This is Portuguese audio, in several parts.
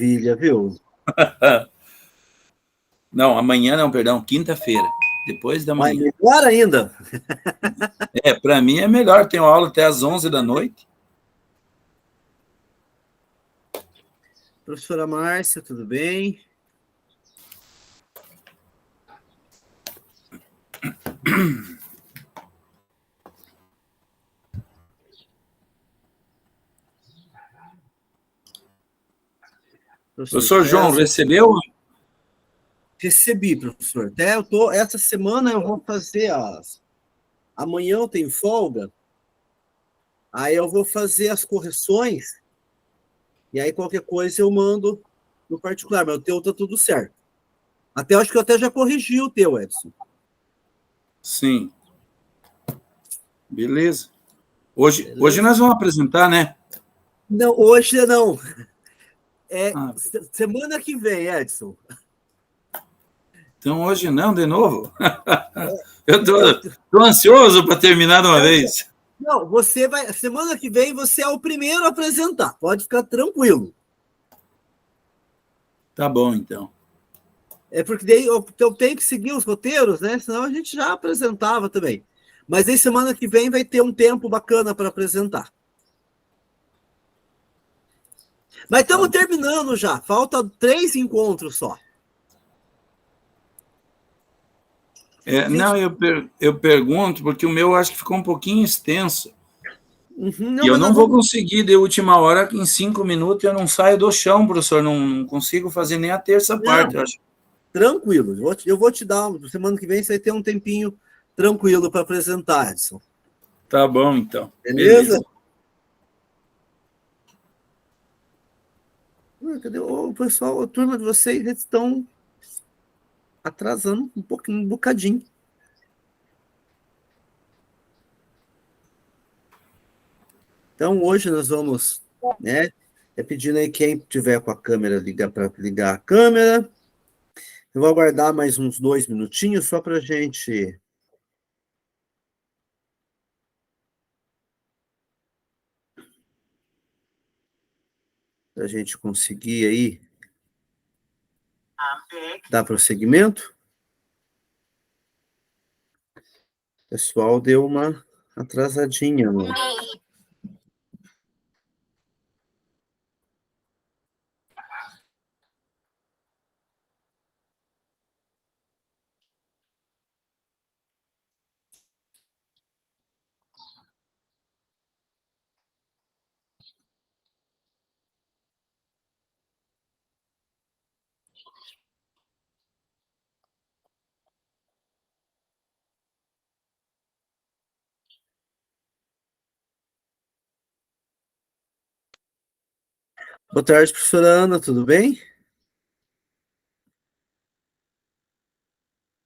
Maravilha, viu? Não, amanhã não, perdão, quinta-feira, depois da Mas manhã. melhor ainda. Para mim é melhor, tenho aula até às 11 da noite. Professora Márcia, tudo bem? Professor Professor João, César. recebeu? Recebi, professor. Até essa semana eu vou fazer amanhã eu tenho folga, aí eu vou fazer as correções, e aí qualquer coisa eu mando no particular, mas o teu tá tudo certo. Até acho que eu até já corrigi o teu, Edson. Sim. Beleza. Hoje Beleza? nós vamos apresentar, né? Não, hoje não. Ah, Semana que vem, Edson. então hoje não, de novo? Eu Eu, tô ansioso para terminar de uma vez. não, você vai. Semana que vem você é o primeiro a apresentar. Pode ficar tranquilo. Tá bom, então. É porque daí eu tenho que seguir os roteiros, né? Senão a gente já apresentava também. Mas aí semana que vem vai ter um tempo bacana para apresentar. Mas Tá estamos bom. terminando já. Falta 3 encontros só. A Não, gente... eu pergunto, porque o meu acho que ficou um pouquinho extenso. Uhum, E não, eu mas não nós vou vamos. conseguir, de última hora, em 5 minutos, eu não saio do chão, professor. Não consigo fazer nem a terça parte, Não, eu acho. tranquilo. Eu vou te dar. Semana que vem você vai ter um tempinho tranquilo para apresentar, Edson. Tá bom, então. Beleza? Beleza. Cadê o pessoal? A turma de vocês estão atrasando um pouquinho, um bocadinho. Então, hoje nós vamos, né? Pedindo aí quem tiver com a câmera, ligar para ligar a câmera. Eu vou aguardar mais uns 2 minutinhos só para a gente conseguir aí dar prosseguimento. O pessoal deu uma atrasadinha, mano. Boa tarde, professora Ana, tudo bem?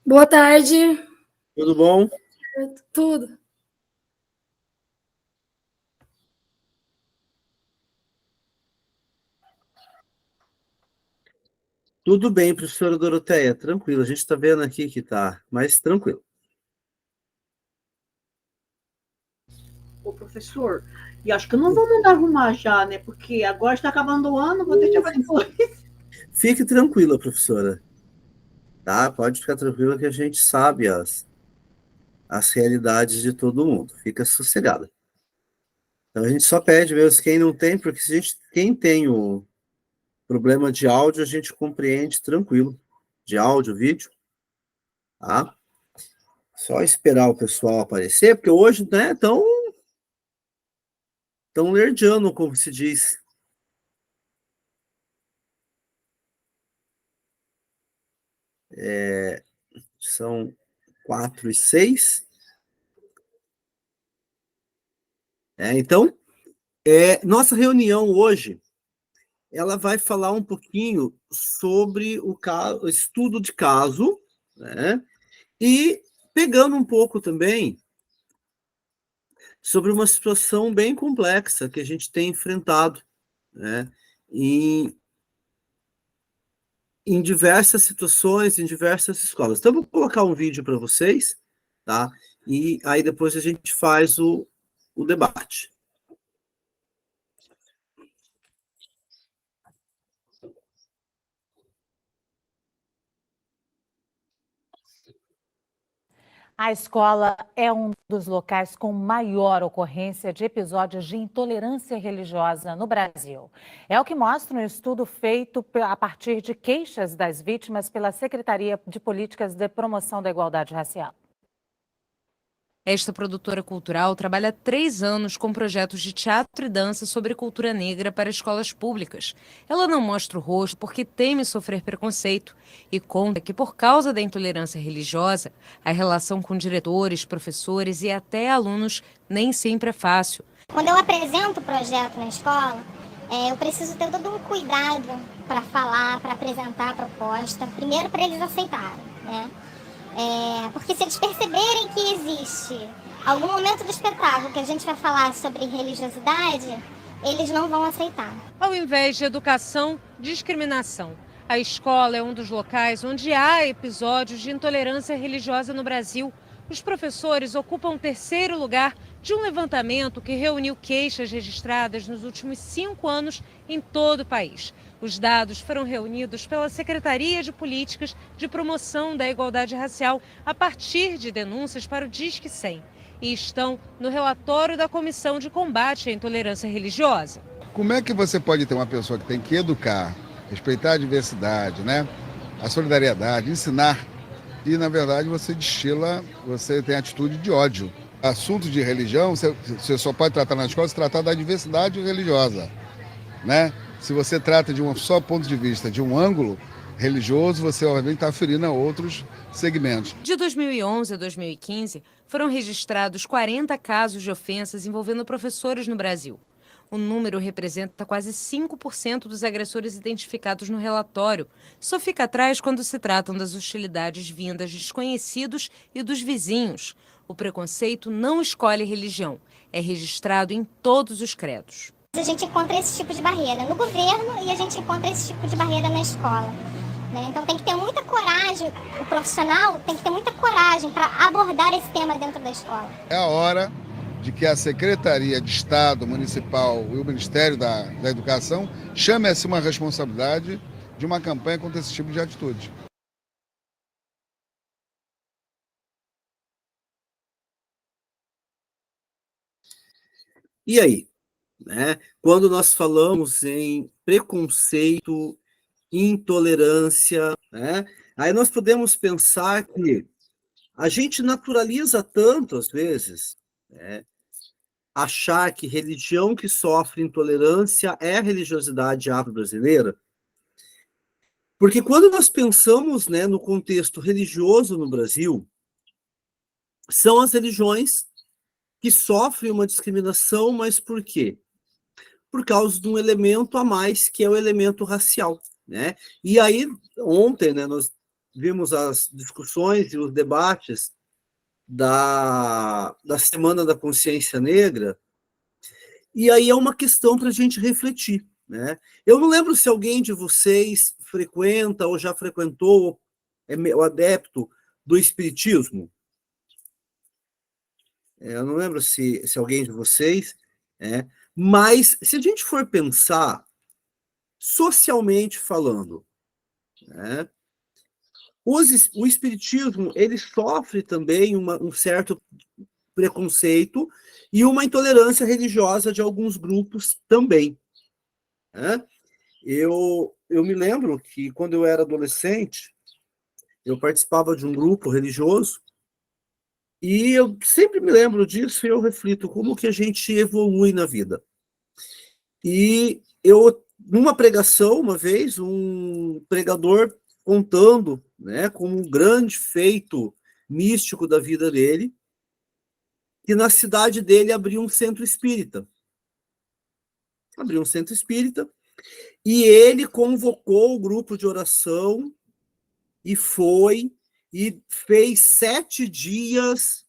Boa tarde. Tudo bom? Tudo. Tudo bem, professora Doroteia, tranquilo. A gente está vendo aqui que tá mais tranquilo. Ô, professor, e acho que eu não vou mandar arrumar já, né? Porque agora está acabando o ano, vou deixar para depois. Fique tranquila, professora. Tá? Pode ficar tranquila que a gente sabe as realidades de todo mundo. Fica sossegada. Então a gente só pede mesmo quem não tem, porque quem tem o problema de áudio, a gente compreende tranquilo. De áudio, vídeo, tá? Só esperar o pessoal aparecer, porque hoje, né, tão lerdiano, como se diz. São 4:06. Então, nossa reunião hoje, ela vai falar um pouquinho sobre o estudo de caso, né? E pegando um pouco também sobre uma situação bem complexa que a gente tem enfrentado, né? Em, em diversas situações, em diversas escolas. Então, eu vou colocar um vídeo para vocês, tá? E aí depois a gente faz o debate. A escola é um dos locais com maior ocorrência de episódios de intolerância religiosa no Brasil. É o que mostra um estudo feito a partir de queixas das vítimas pela Secretaria de Políticas de Promoção da Igualdade Racial. Esta produtora cultural trabalha há 3 anos com projetos de teatro e dança sobre cultura negra para escolas públicas. Ela não mostra o rosto porque teme sofrer preconceito e conta que, por causa da intolerância religiosa, a relação com diretores, professores e até alunos nem sempre é fácil. Quando eu apresento o projeto na escola, eu preciso ter todo um cuidado para falar, para apresentar a proposta, primeiro para eles aceitarem, né? Porque se eles perceberem que existe algum momento do espetáculo que a gente vai falar sobre religiosidade, eles não vão aceitar. Ao invés de educação, discriminação. A escola é um dos locais onde há episódios de intolerância religiosa no Brasil. Os professores ocupam o 3º lugar de um levantamento que reuniu queixas registradas nos últimos 5 anos em todo o país. Os dados foram reunidos pela Secretaria de Políticas de Promoção da Igualdade Racial a partir de denúncias para o Disque 100 e estão no relatório da Comissão de Combate à Intolerância Religiosa. Como é que você pode ter uma pessoa que tem que educar, respeitar a diversidade, né? A solidariedade, ensinar, e na verdade você tem atitude de ódio. Assunto de religião, você só pode tratar na escola se tratar da diversidade religiosa, né? Se você trata de um só ponto de vista, de um ângulo religioso, você obviamente está ferindo a outros segmentos. De 2011 a 2015, foram registrados 40 casos de ofensas envolvendo professores no Brasil. O número representa quase 5% dos agressores identificados no relatório. Só fica atrás quando se tratam das hostilidades vindas de desconhecidos e dos vizinhos. O preconceito não escolhe religião, é registrado em todos os credos. A gente encontra esse tipo de barreira no governo e a gente encontra esse tipo de barreira na escola, né? Então tem que ter muita coragem, o profissional tem que ter muita coragem para abordar esse tema dentro da escola. É a hora de que a Secretaria de Estado Municipal e o Ministério da Educação chame-se uma responsabilidade de uma campanha contra esse tipo de atitude. E aí? Né? Quando nós falamos em preconceito, intolerância, né? Aí nós podemos pensar que a gente naturaliza tanto, às vezes, né? Achar que religião que sofre intolerância é a religiosidade afro-brasileira, porque quando nós pensamos, né, no contexto religioso no Brasil, são as religiões que sofrem uma discriminação, mas por quê? Por causa de um elemento a mais, que é o elemento racial, né? E aí, ontem, né, nós vimos as discussões e os debates da Semana da Consciência Negra, e aí é uma questão para a gente refletir, né? Eu não lembro se alguém de vocês frequenta ou já frequentou, é o adepto do espiritismo. Eu não lembro se alguém de vocês... Mas, se a gente for pensar, socialmente falando, né, o espiritismo ele sofre também um certo preconceito e uma intolerância religiosa de alguns grupos também. Né? Eu me lembro que, quando eu era adolescente, eu participava de um grupo religioso e eu sempre me lembro disso e eu reflito como que a gente evolui na vida. E eu, numa pregação, uma vez, um pregador contando, né, como um grande feito místico da vida dele, que na cidade dele abriu um centro espírita. Abriu um centro espírita e ele convocou o grupo de oração e foi e fez 7 dias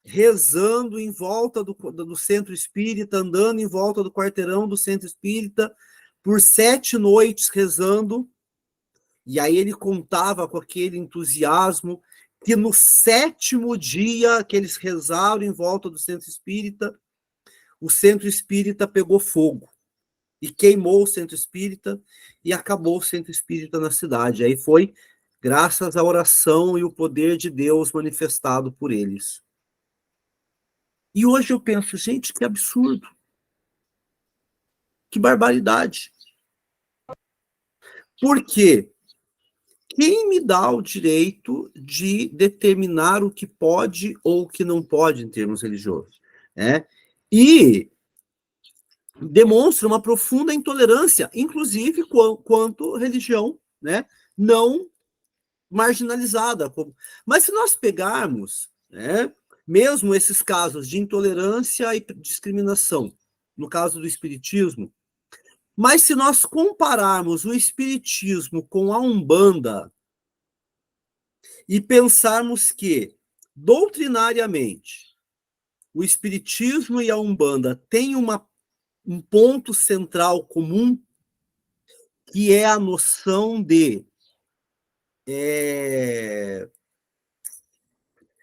rezando em volta do centro espírita, andando em volta do quarteirão do centro espírita, por 7 noites rezando, e aí ele contava com aquele entusiasmo que no 7º dia que eles rezaram em volta do centro espírita, o centro espírita pegou fogo, e queimou o centro espírita, e acabou o centro espírita na cidade. Aí foi graças à oração e o poder de Deus manifestado por eles. E hoje eu penso, gente, que absurdo. Que barbaridade. Por quê? Quem me dá o direito de determinar o que pode ou o que não pode em termos religiosos? Né? E demonstra uma profunda intolerância, inclusive quanto religião, né, não marginalizada. Mas se nós pegarmos, né, mesmo esses casos de intolerância e discriminação, no caso do espiritismo, mas se nós compararmos o espiritismo com a Umbanda e pensarmos que, doutrinariamente, o espiritismo e a Umbanda têm um ponto central comum, que é a noção de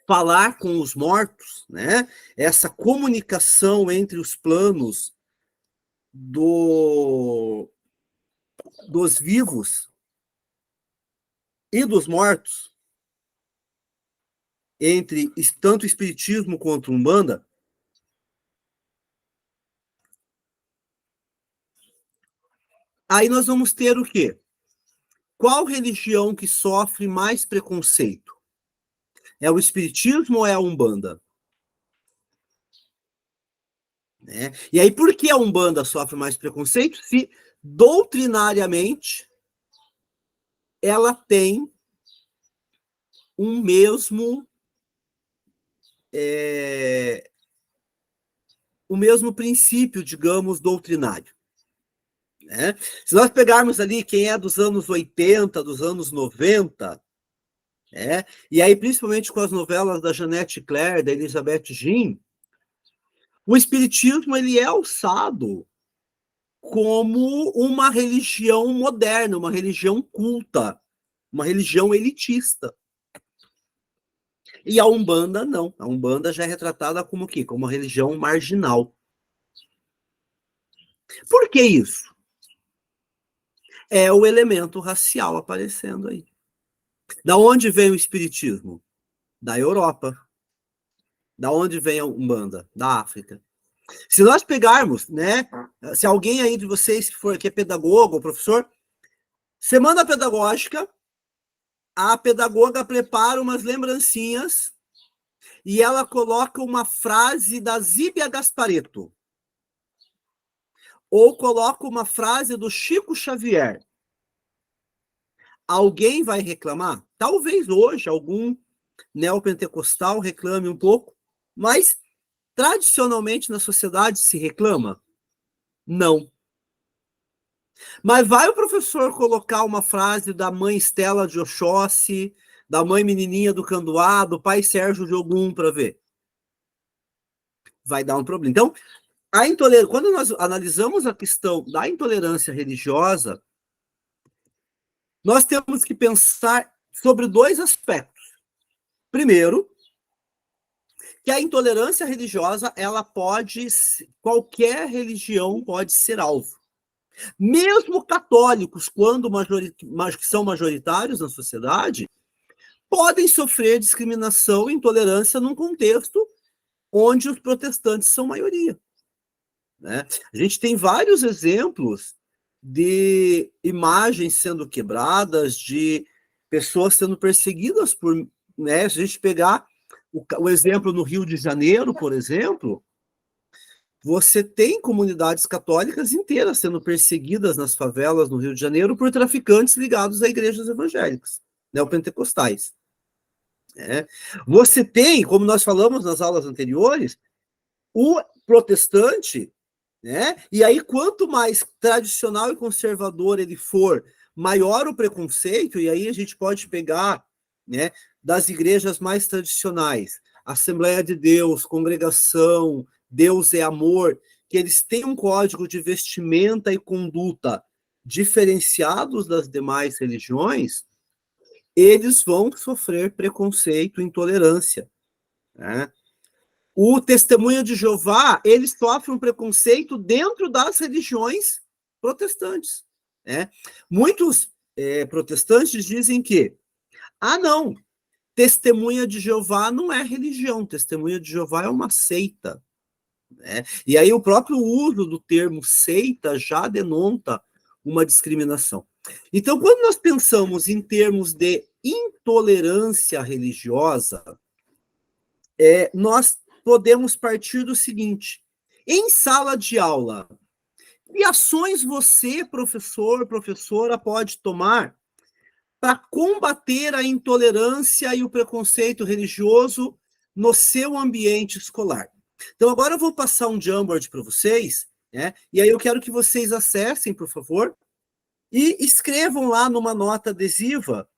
falar com os mortos, né? Essa comunicação entre os planos dos vivos e dos mortos, entre tanto o espiritismo quanto a Umbanda, aí nós vamos ter o quê? Qual religião que sofre mais preconceito? É o espiritismo ou é a Umbanda? Né? E aí, por que a Umbanda sofre mais preconceito? Se, doutrinariamente, ela tem um mesmo o mesmo princípio, digamos, doutrinário. Né? Se nós pegarmos ali quem é dos anos 80, dos anos 90, e aí principalmente com as novelas da Jeanette Claire, da Elizabeth Jean, o espiritismo ele é alçado como uma religião moderna, uma religião culta, uma religião elitista. E a Umbanda não. A Umbanda já é retratada como o quê? Como uma religião marginal. Por que isso? É o elemento racial aparecendo aí. Da onde vem o espiritismo? Da Europa. Da onde vem a Umbanda? Da África. Se nós pegarmos, né? Se alguém aí de vocês que é pedagogo ou professor, semana pedagógica, a pedagoga prepara umas lembrancinhas e ela coloca uma frase da Zíbia Gasparetto. Ou coloca uma frase do Chico Xavier. Alguém vai reclamar? Talvez hoje algum neopentecostal reclame um pouco, mas tradicionalmente na sociedade se reclama? Não. Mas vai o professor colocar uma frase da mãe Estela de Oxóssi, da mãe Menininha do Candoá, do pai Sérgio de Ogum para ver? Vai dar um problema. Então, quando nós analisamos a questão da intolerância religiosa, nós temos que pensar sobre dois aspectos. Primeiro, que a intolerância religiosa, qualquer religião pode ser alvo. Mesmo católicos, que são majoritários na sociedade, podem sofrer discriminação e intolerância num contexto onde os protestantes são maioria. Né? A gente tem vários exemplos de imagens sendo quebradas, de pessoas sendo perseguidas por... Né? Se a gente pegar o exemplo no Rio de Janeiro, por exemplo, você tem comunidades católicas inteiras sendo perseguidas nas favelas no Rio de Janeiro por traficantes ligados a igrejas evangélicas, neopentecostais. Você tem, como nós falamos nas aulas anteriores, o protestante, né? E aí quanto mais tradicional e conservador ele for, maior o preconceito, e aí a gente pode pegar, né, das igrejas mais tradicionais, Assembleia de Deus, Congregação, Deus é Amor, que eles têm um código de vestimenta e conduta diferenciados das demais religiões, eles vão sofrer preconceito e intolerância. Né? O Testemunho de Jeová, ele sofre um preconceito dentro das religiões protestantes. Né? Muitos protestantes dizem que Ah, não. Testemunha de Jeová não é religião. Testemunha de Jeová é uma seita. Né? E aí o próprio uso do termo seita já denota uma discriminação. Então, quando nós pensamos em termos de intolerância religiosa, nós podemos partir do seguinte: em sala de aula, que ações você, professor, professora, pode tomar para combater a intolerância e o preconceito religioso no seu ambiente escolar? Então, agora eu vou passar um Jamboard para vocês, né? E aí eu quero que vocês acessem, por favor, e escrevam lá numa nota adesiva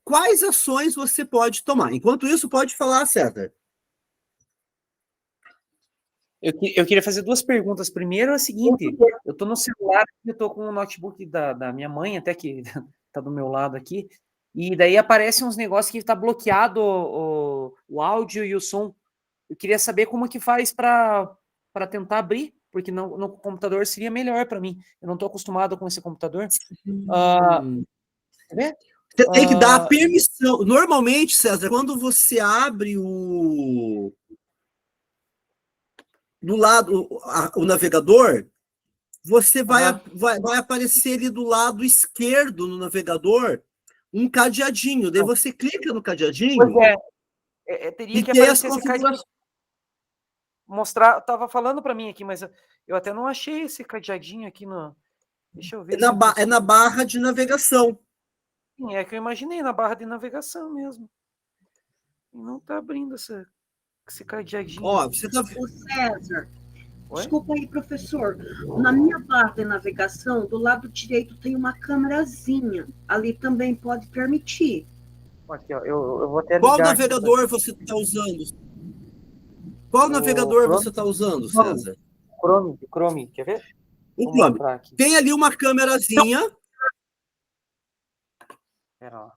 quais ações você pode tomar. Enquanto isso, pode falar, César. Eu queria fazer duas perguntas. Primeiro é o seguinte, eu estou no celular, eu estou com o notebook da minha mãe, até que está do meu lado aqui, e daí aparecem uns negócios que está bloqueado o áudio e o som. Eu queria saber como que faz para tentar abrir, porque no computador seria melhor para mim. Eu não estou acostumado com esse computador. Quer ver? Você tem que dar a permissão. Normalmente, César, quando você abre do lado o navegador, você vai aparecer ali do lado esquerdo no navegador um cadeadinho. Daí você clica no cadeadinho. Pois teria que aparecer esse cadeadinho. Mostrar, tava falando para mim aqui, mas eu até não achei esse cadeadinho aqui no. Deixa eu ver. É na barra de navegação. Sim, é que eu imaginei na barra de navegação mesmo. E não tá abrindo esse cadeadinho. Ó, você tá... Ô, César, Oi? desculpa aí, professor. Na minha barra de navegação, do lado direito tem uma câmerazinha. Ali também pode permitir. Aqui, ó, eu vou até Qual ligar navegador aqui, você está usando? Qual navegador você está usando, César? Chrome, quer ver? O Chrome. Tem ali uma câmerazinha. Pera lá.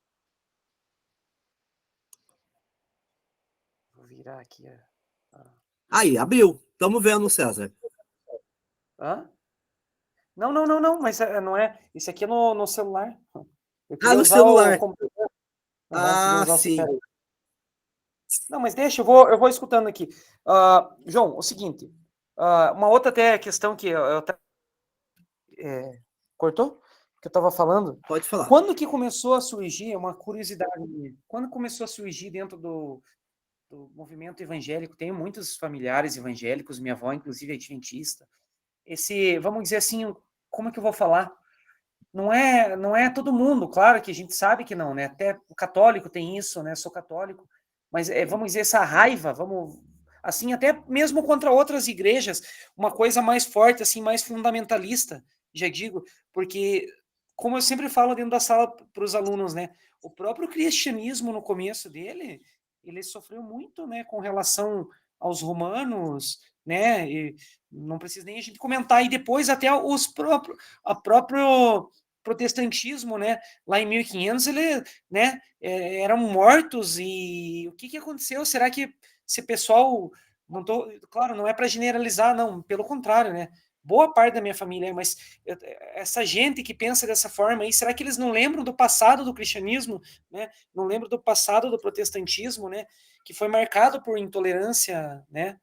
Vou virar aqui. Aí, abriu. Estamos vendo, César. Hã? Não, mas não é. Esse aqui é no celular. No celular. Sim. Sim. Não, mas deixa, eu vou escutando aqui. João, o seguinte, uma outra até questão que eu cortou? Que eu estava falando. Pode falar. Quando que começou a surgir, uma curiosidade minha, quando começou a surgir dentro do movimento evangélico, tenho muitos familiares evangélicos, minha avó, inclusive, é adventista, vamos dizer assim, como é que eu vou falar? Não é todo mundo, claro que a gente sabe que não, né? Até o católico tem isso, né? Sou católico, mas vamos dizer, essa raiva, assim, até mesmo contra outras igrejas, uma coisa mais forte, assim, mais fundamentalista, já digo, porque, como eu sempre falo dentro da sala para os alunos, né? O próprio cristianismo, no começo dele, ele sofreu muito, né, com relação aos romanos, né? E não precisa nem a gente comentar, e depois até a próprio protestantismo, né, lá em 1500, né, eram mortos, e o que aconteceu? Será que esse pessoal, claro, não é para generalizar, não, pelo contrário, né, boa parte da minha família, mas essa gente que pensa dessa forma aí, será que eles não lembram do passado do cristianismo, né, não lembram do passado do protestantismo, né, que foi marcado por intolerância, né,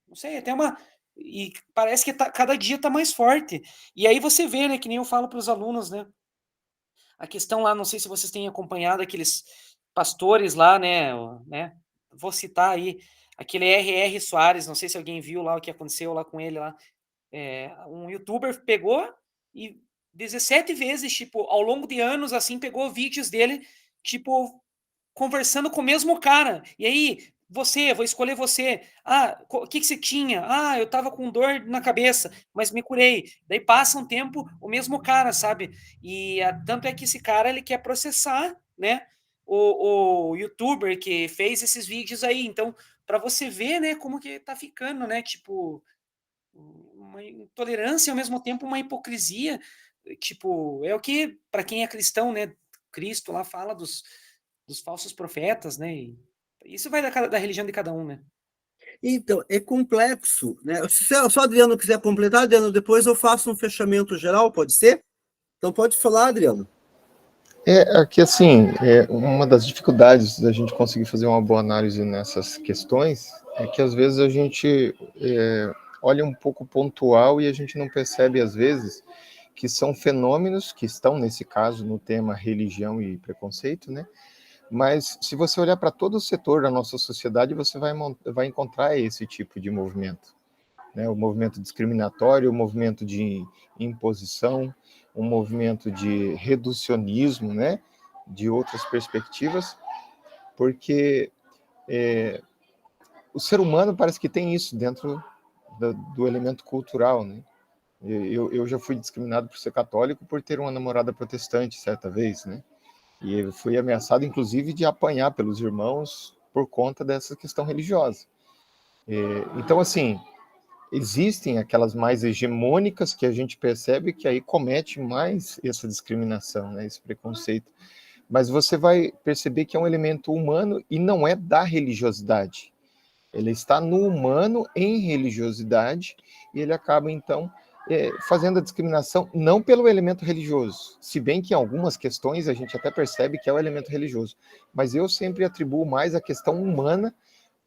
não sei, até e parece que cada dia está mais forte. E aí você vê, né, que nem eu falo para os alunos, né, a questão lá, não sei se vocês têm acompanhado aqueles pastores lá, né, vou citar aí, aquele R.R. Soares, não sei se alguém viu lá o que aconteceu lá com ele lá, um youtuber pegou e 17 vezes, tipo, ao longo de anos, assim, pegou vídeos dele, tipo, conversando com o mesmo cara, e aí, vou escolher você. O que você tinha? Eu tava com dor na cabeça, mas me curei. Daí passa um tempo, o mesmo cara, sabe? E tanto é que esse cara, ele quer processar, né, o youtuber que fez esses vídeos aí. Então, para você ver, né, como que tá ficando, né, tipo, uma intolerância e ao mesmo tempo uma hipocrisia, tipo, é o que, para quem é cristão, né, Cristo lá fala dos falsos profetas, né, e isso vai da religião de cada um, né? Então, é complexo, né? Se o Adriano quiser completar, Adriano, depois eu faço um fechamento geral, pode ser? Então pode falar, Adriano. Aqui, assim, uma das dificuldades da gente conseguir fazer uma boa análise nessas questões é que, às vezes, a gente olha um pouco pontual e a gente não percebe, às vezes, que são fenômenos que estão, nesse caso, no tema religião e preconceito, né? Mas, se você olhar para todo o setor da nossa sociedade, você vai encontrar esse tipo de movimento, né? O movimento discriminatório, o movimento de imposição, um movimento de reducionismo, né, de outras perspectivas, porque o ser humano parece que tem isso dentro do elemento cultural, né? Eu já fui discriminado por ser católico por ter uma namorada protestante certa vez, né? E eu fui ameaçado, inclusive, de apanhar pelos irmãos por conta dessa questão religiosa. Então, assim, existem aquelas mais hegemônicas que a gente percebe que aí comete mais essa discriminação, né, esse preconceito. Mas você vai perceber que é um elemento humano e não é da religiosidade. Ele está no humano em religiosidade e ele acaba, então, fazendo a discriminação não pelo elemento religioso, se bem que em algumas questões a gente até percebe que é o elemento religioso, mas eu sempre atribuo mais a questão humana,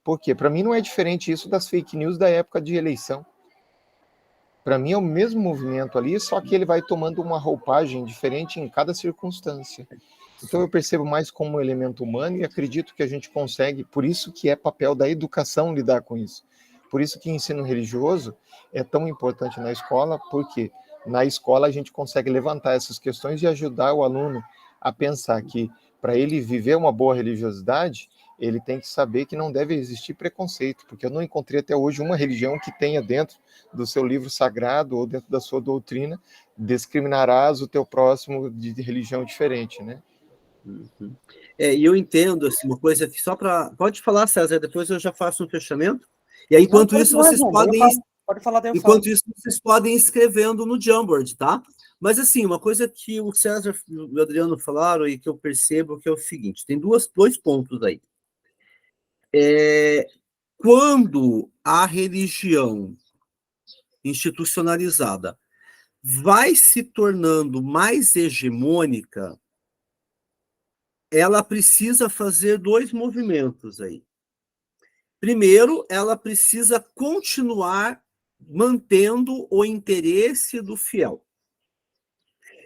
porque para mim não é diferente isso das fake news da época de eleição. Para mim é o mesmo movimento ali, só que ele vai tomando uma roupagem diferente em cada circunstância. Então eu percebo mais como um elemento humano e acredito que a gente consegue, por isso que é papel da educação lidar com isso. Por isso que o ensino religioso é tão importante na escola, porque na escola a gente consegue levantar essas questões e ajudar o aluno a pensar que para ele viver uma boa religiosidade, ele tem que saber que não deve existir preconceito, porque eu não encontrei até hoje uma religião que tenha dentro do seu livro sagrado ou dentro da sua doutrina, discriminarás o teu próximo de religião diferente, né? Uhum. E eu entendo, assim, uma coisa que só para... Pode falar, César, depois eu já faço um fechamento. E aí, enquanto isso, vocês podem... Pode falar, daí eu Enquanto falo. isso, vocês podem ir escrevendo no Jamboard, tá? Mas, assim, uma coisa que o César e o Adriano falaram e que eu percebo que é o seguinte, tem dois pontos aí. Quando a religião institucionalizada vai se tornando mais hegemônica, ela precisa fazer dois movimentos aí. Primeiro, ela precisa continuar mantendo o interesse do fiel.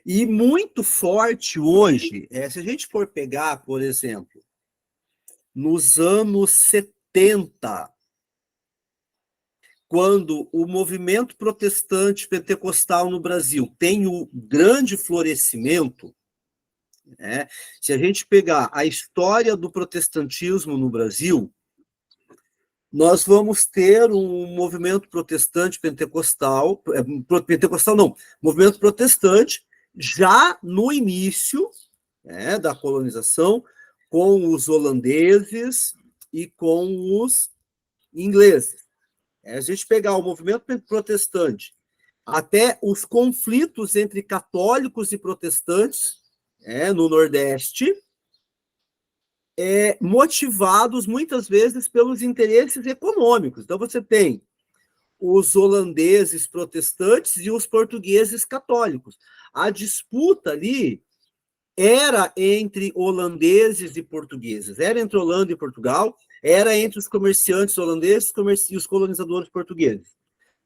E muito forte hoje, se a gente for pegar, por exemplo, nos anos 70, quando o movimento protestante pentecostal no Brasil tem o grande florescimento, né? Se a gente pegar a história do protestantismo no Brasil, nós vamos ter um movimento protestante pentecostal, movimento protestante, já no início, né, da colonização, com os holandeses e com os ingleses. A gente pegar o movimento protestante até os conflitos entre católicos e protestantes, no Nordeste, motivados muitas vezes pelos interesses econômicos. Então, você tem os holandeses protestantes e os portugueses católicos. A disputa ali era entre holandeses e portugueses, era entre Holanda e Portugal, era entre os comerciantes holandeses e os colonizadores portugueses.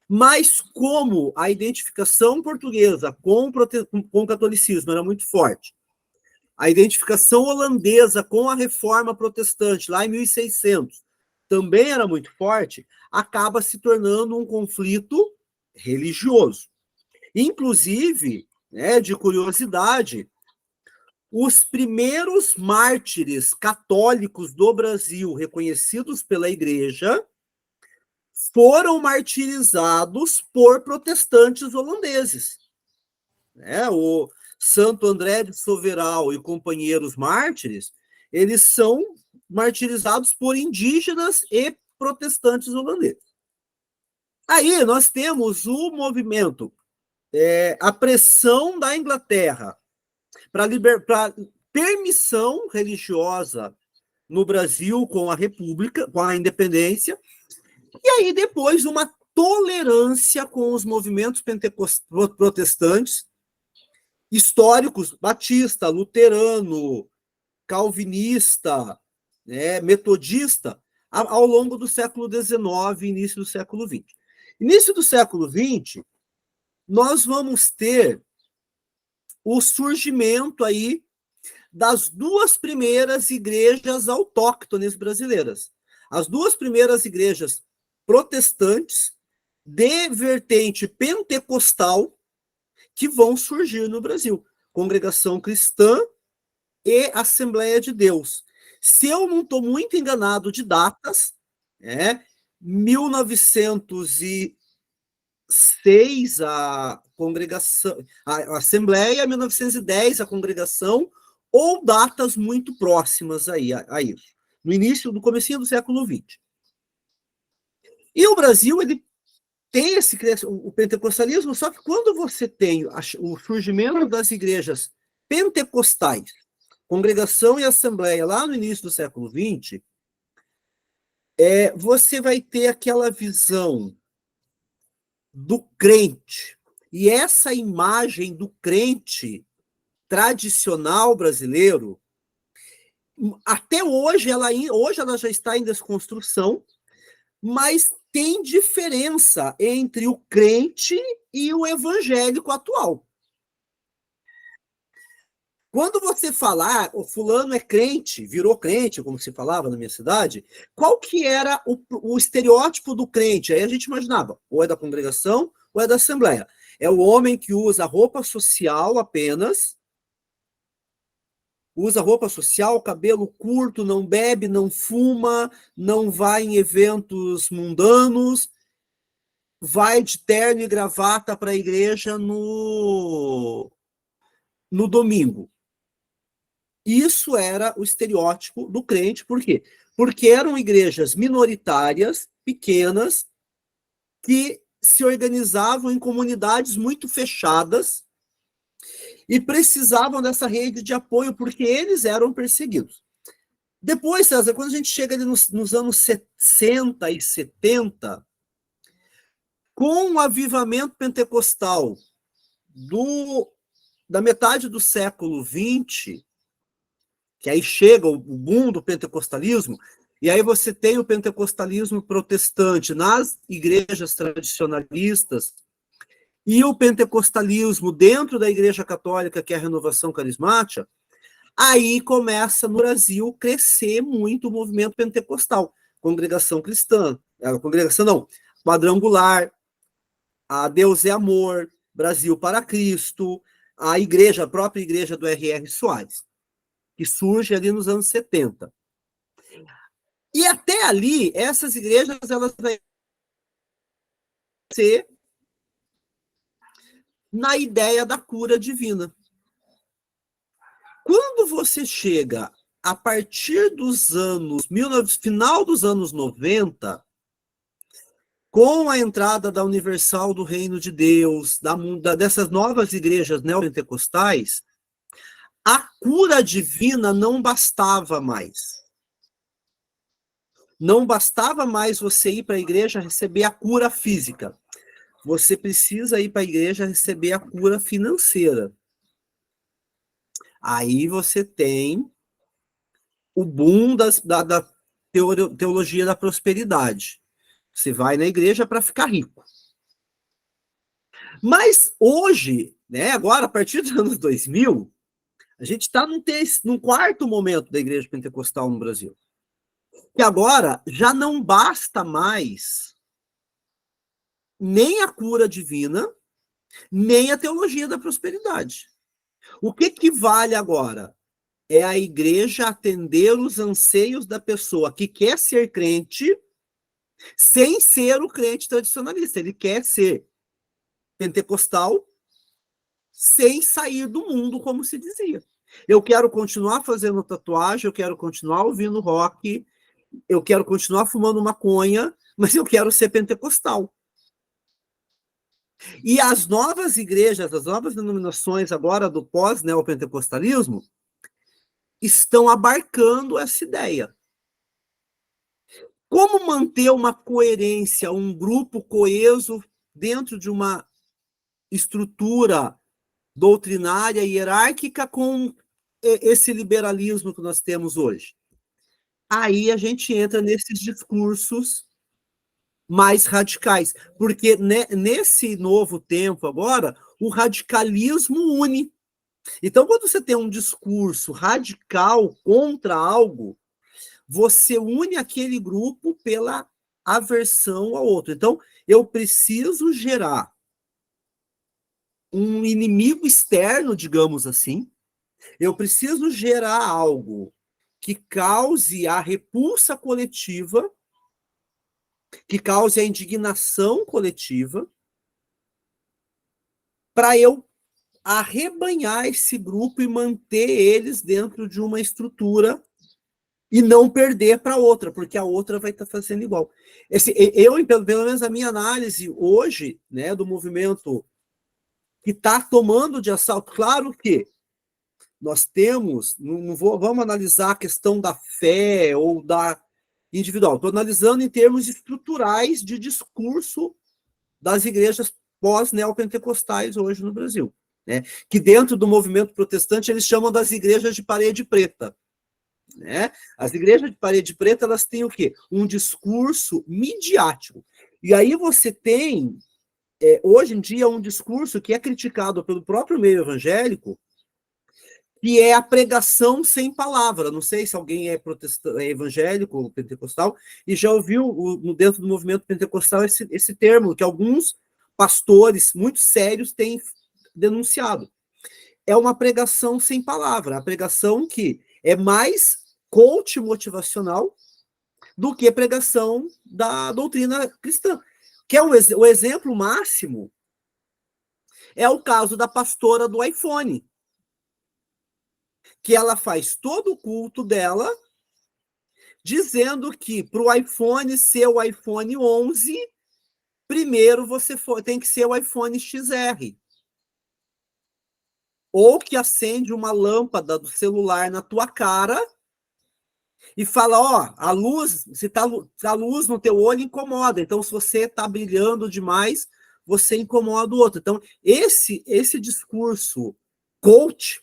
Mas como a identificação portuguesa com o catolicismo era muito forte, a identificação holandesa com a reforma protestante, lá em 1600, também era muito forte, acaba se tornando um conflito religioso. Inclusive, de curiosidade, os primeiros mártires católicos do Brasil, reconhecidos pela Igreja, foram martirizados por protestantes holandeses. O Santo André de Soveral e companheiros mártires, eles são martirizados por indígenas e protestantes holandeses. Aí nós temos o movimento, a pressão da Inglaterra para permissão religiosa no Brasil com a República, com a independência, e aí depois uma tolerância com os movimentos protestantes históricos, batista, luterano, calvinista, né, metodista, ao longo do século XIX e início do século XX. Início do século XX, nós vamos ter o surgimento aí das duas primeiras igrejas autóctones brasileiras. As duas primeiras igrejas protestantes de vertente pentecostal que vão surgir no Brasil. Congregação Cristã e Assembleia de Deus. Se eu não estou muito enganado de datas, 1906 a congregação, a Assembleia, 1910 a congregação, ou datas muito próximas aí a isso, no início, do comecinho do século XX. E o Brasil, ele tem o pentecostalismo, só que quando você tem o surgimento das igrejas pentecostais, congregação e assembleia, lá no início do século XX, você vai ter aquela visão do crente. E essa imagem do crente tradicional brasileiro, até hoje ela já está em desconstrução, mas tem diferença entre o crente e o evangélico atual. Quando você falar, o fulano é crente, virou crente, como se falava na minha cidade, qual que era o estereótipo do crente? Aí a gente imaginava, ou é da congregação, ou é da assembleia. É o homem que usa roupa social apenas, usa roupa social, cabelo curto, não bebe, não fuma, não vai em eventos mundanos, vai de terno e gravata para a igreja no domingo. Isso era o estereótipo do crente, por quê? Porque eram igrejas minoritárias, pequenas, que se organizavam em comunidades muito fechadas e precisavam dessa rede de apoio porque eles eram perseguidos. Depois, César, quando a gente chega ali nos anos 60 e 70, com o avivamento pentecostal da metade do século XX, que aí chega o boom do pentecostalismo, e aí você tem o pentecostalismo protestante nas igrejas tradicionalistas e o pentecostalismo dentro da igreja católica, que é a renovação carismática, aí começa no Brasil crescer muito o movimento pentecostal. Congregação cristã, quadrangular, a Deus é Amor, Brasil para Cristo, a própria igreja do R.R. Soares, que surge ali nos anos 70. E até ali, essas igrejas, elas vão ser na ideia da cura divina. Quando você chega a partir dos final dos anos 90, com a entrada da Universal do Reino de Deus, dessas novas igrejas neopentecostais, a cura divina não bastava mais. Não bastava mais você ir para a igreja receber a cura física. Você precisa ir para a igreja receber a cura financeira. Aí você tem o boom da teologia da prosperidade. Você vai na igreja para ficar rico. Mas hoje, agora, a partir dos anos 2000, a gente está num quarto momento da igreja pentecostal no Brasil. E agora já não basta mais nem a cura divina, nem a teologia da prosperidade. O que vale agora? É a igreja atender os anseios da pessoa que quer ser crente, sem ser o crente tradicionalista. Ele quer ser pentecostal, sem sair do mundo, como se dizia. Eu quero continuar fazendo tatuagem, eu quero continuar ouvindo rock, eu quero continuar fumando maconha, mas eu quero ser pentecostal. E as novas igrejas, as novas denominações agora do pós-neopentecostalismo, estão abarcando essa ideia. Como manter uma coerência, um grupo coeso dentro de uma estrutura doutrinária e hierárquica com esse liberalismo que nós temos hoje? Aí a gente entra nesses discursos mais radicais, porque nesse novo tempo agora, o radicalismo une. Então, quando você tem um discurso radical contra algo, você une aquele grupo pela aversão ao outro. Então, eu preciso gerar um inimigo externo, digamos assim, eu preciso gerar algo que cause a repulsa coletiva, que cause a indignação coletiva, para eu arrebanhar esse grupo e manter eles dentro de uma estrutura e não perder para outra, porque a outra vai estar fazendo igual. Pelo menos a minha análise hoje, né, do movimento que está tomando de assalto, claro que nós temos, vamos analisar a questão da fé ou da individual, estou analisando em termos estruturais de discurso das igrejas pós-neopentecostais hoje no Brasil, né? Que dentro do movimento protestante eles chamam das igrejas de parede preta, né? As igrejas de parede preta, elas têm o quê? Um discurso midiático. E aí você tem, hoje em dia, um discurso que é criticado pelo próprio meio evangélico, que é a pregação sem palavra. Não sei se alguém é evangélico ou pentecostal e já ouviu dentro do movimento pentecostal esse termo, que alguns pastores muito sérios têm denunciado. É uma pregação sem palavra, a pregação que é mais coach motivacional do que pregação da doutrina cristã. Que é o exemplo máximo é o caso da pastora do iPhone, que ela faz todo o culto dela dizendo que para o iPhone ser o iPhone 11, primeiro tem que ser o iPhone XR. Ou que acende uma lâmpada do celular na tua cara e fala, ó, a luz, se tá a luz no teu olho incomoda, então se você está brilhando demais, você incomoda o outro. Então, esse discurso coach,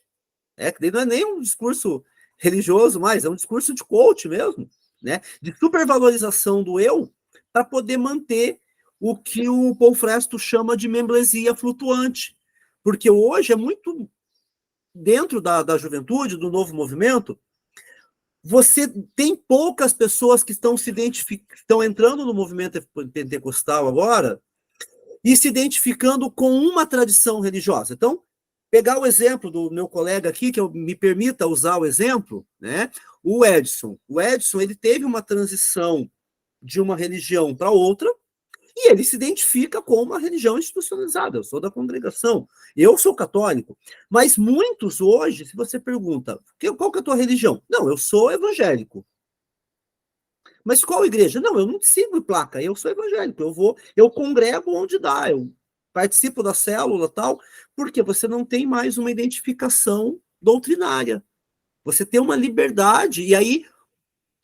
que não é nem um discurso religioso mais, é um discurso de coach mesmo, né? De supervalorização do eu, para poder manter o que o Paul Fresto chama de membresia flutuante. Porque hoje é muito, dentro da juventude, do novo movimento, você tem poucas pessoas que estão estão entrando no movimento pentecostal agora e se identificando com uma tradição religiosa. Então, pegar o exemplo do meu colega aqui, que me permita usar o exemplo, né? O Edson. O Edson, ele teve uma transição de uma religião para outra e ele se identifica com uma religião institucionalizada. Eu sou da congregação, eu sou católico. Mas muitos hoje, se você pergunta, qual que é a tua religião? Não, eu sou evangélico. Mas qual igreja? Não, eu não sigo placa, eu sou evangélico, eu congrego onde dá, eu participo da célula e tal, porque você não tem mais uma identificação doutrinária. Você tem uma liberdade, e aí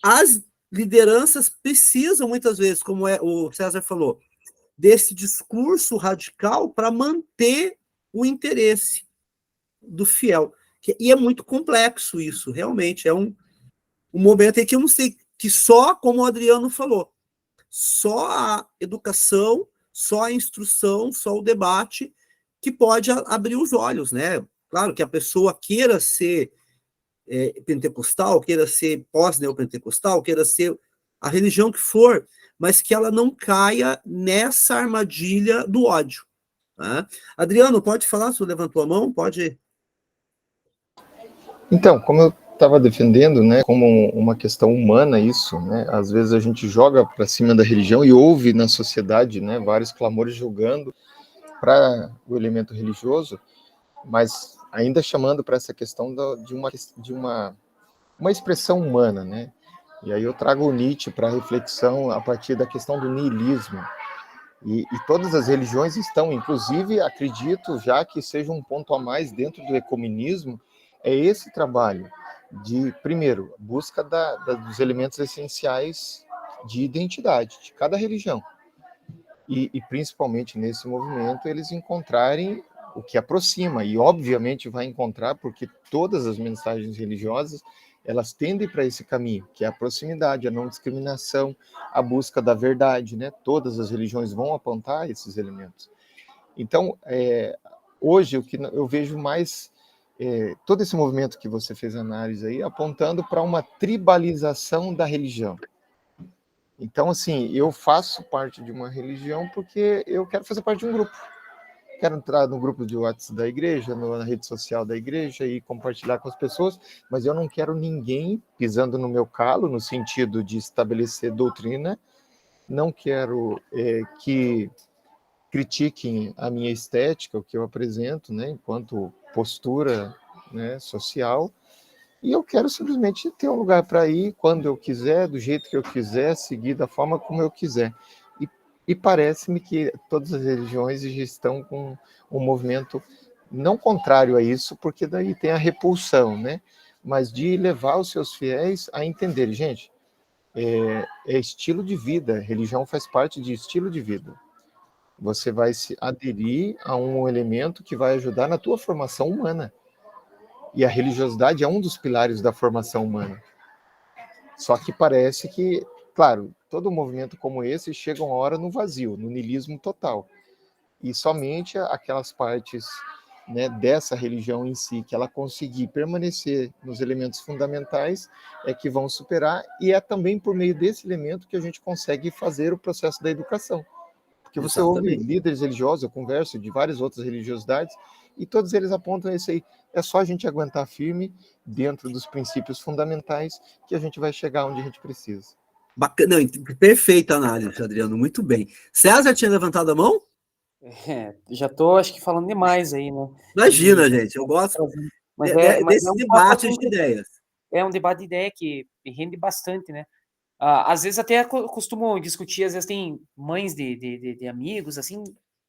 as lideranças precisam, muitas vezes, como o César falou, desse discurso radical para manter o interesse do fiel. E é muito complexo isso, realmente. É um momento em que eu não sei, que só, como o Adriano falou, só a educação, só a instrução, só o debate que pode abrir os olhos, né? Claro que a pessoa queira ser pentecostal, queira ser pós-neopentecostal, queira ser a religião que for, mas que ela não caia nessa armadilha do ódio. Tá? Adriano, pode falar? Você levantou a mão? Pode. Então, como eu estava defendendo, né, como uma questão humana isso, né, às vezes a gente joga para cima da religião e ouve na sociedade, né, vários clamores julgando para o elemento religioso, mas ainda chamando para essa questão de uma expressão humana, né? E aí eu trago o Nietzsche para reflexão a partir da questão do niilismo. E todas as religiões estão, inclusive, acredito já que seja um ponto a mais dentro do ecumenismo, é esse trabalho de, primeiro, busca dos elementos essenciais de identidade de cada religião. E principalmente nesse movimento, eles encontrarem o que aproxima, e obviamente vai encontrar, porque todas as mensagens religiosas, elas tendem para esse caminho, que é a proximidade, a não discriminação, a busca da verdade, né? Todas as religiões vão apontar esses elementos. Então, hoje, o que eu vejo mais, todo esse movimento que você fez análise aí, apontando para uma tribalização da religião. Então, assim, eu faço parte de uma religião porque eu quero fazer parte de um grupo. Quero entrar no grupo de WhatsApp da igreja, na rede social da igreja e compartilhar com as pessoas, mas eu não quero ninguém pisando no meu calo, no sentido de estabelecer doutrina, não quero que critiquem a minha estética, o que eu apresento, né, enquanto postura, né, social, e eu quero simplesmente ter um lugar para ir quando eu quiser, do jeito que eu quiser, seguir da forma como eu quiser. E parece-me que todas as religiões já estão com um movimento não contrário a isso, porque daí tem a repulsão, né? Mas de levar os seus fiéis a entender, gente, é estilo de vida, religião faz parte de estilo de vida. Você vai se aderir a um elemento que vai ajudar na tua formação humana. E a religiosidade é um dos pilares da formação humana. Só que parece que, claro, todo movimento como esse chega uma hora no vazio, no niilismo total. E somente aquelas partes, né, dessa religião em si, que ela conseguir permanecer nos elementos fundamentais, é que vão superar, e é também por meio desse elemento que a gente consegue fazer o processo da educação. Porque você ouve líderes religiosos, eu converso de várias outras religiosidades, e todos eles apontam isso aí. É só a gente aguentar firme dentro dos princípios fundamentais que a gente vai chegar onde a gente precisa. Bacana, não, perfeita análise, Adriano, muito bem. César tinha levantado a mão? Já tô, acho que, falando demais aí, né? Imagina, gente, eu gosto desse debate de ideias. É um debate de ideia que rende bastante, né? Às vezes até costumo discutir, às vezes tem mães de amigos, assim,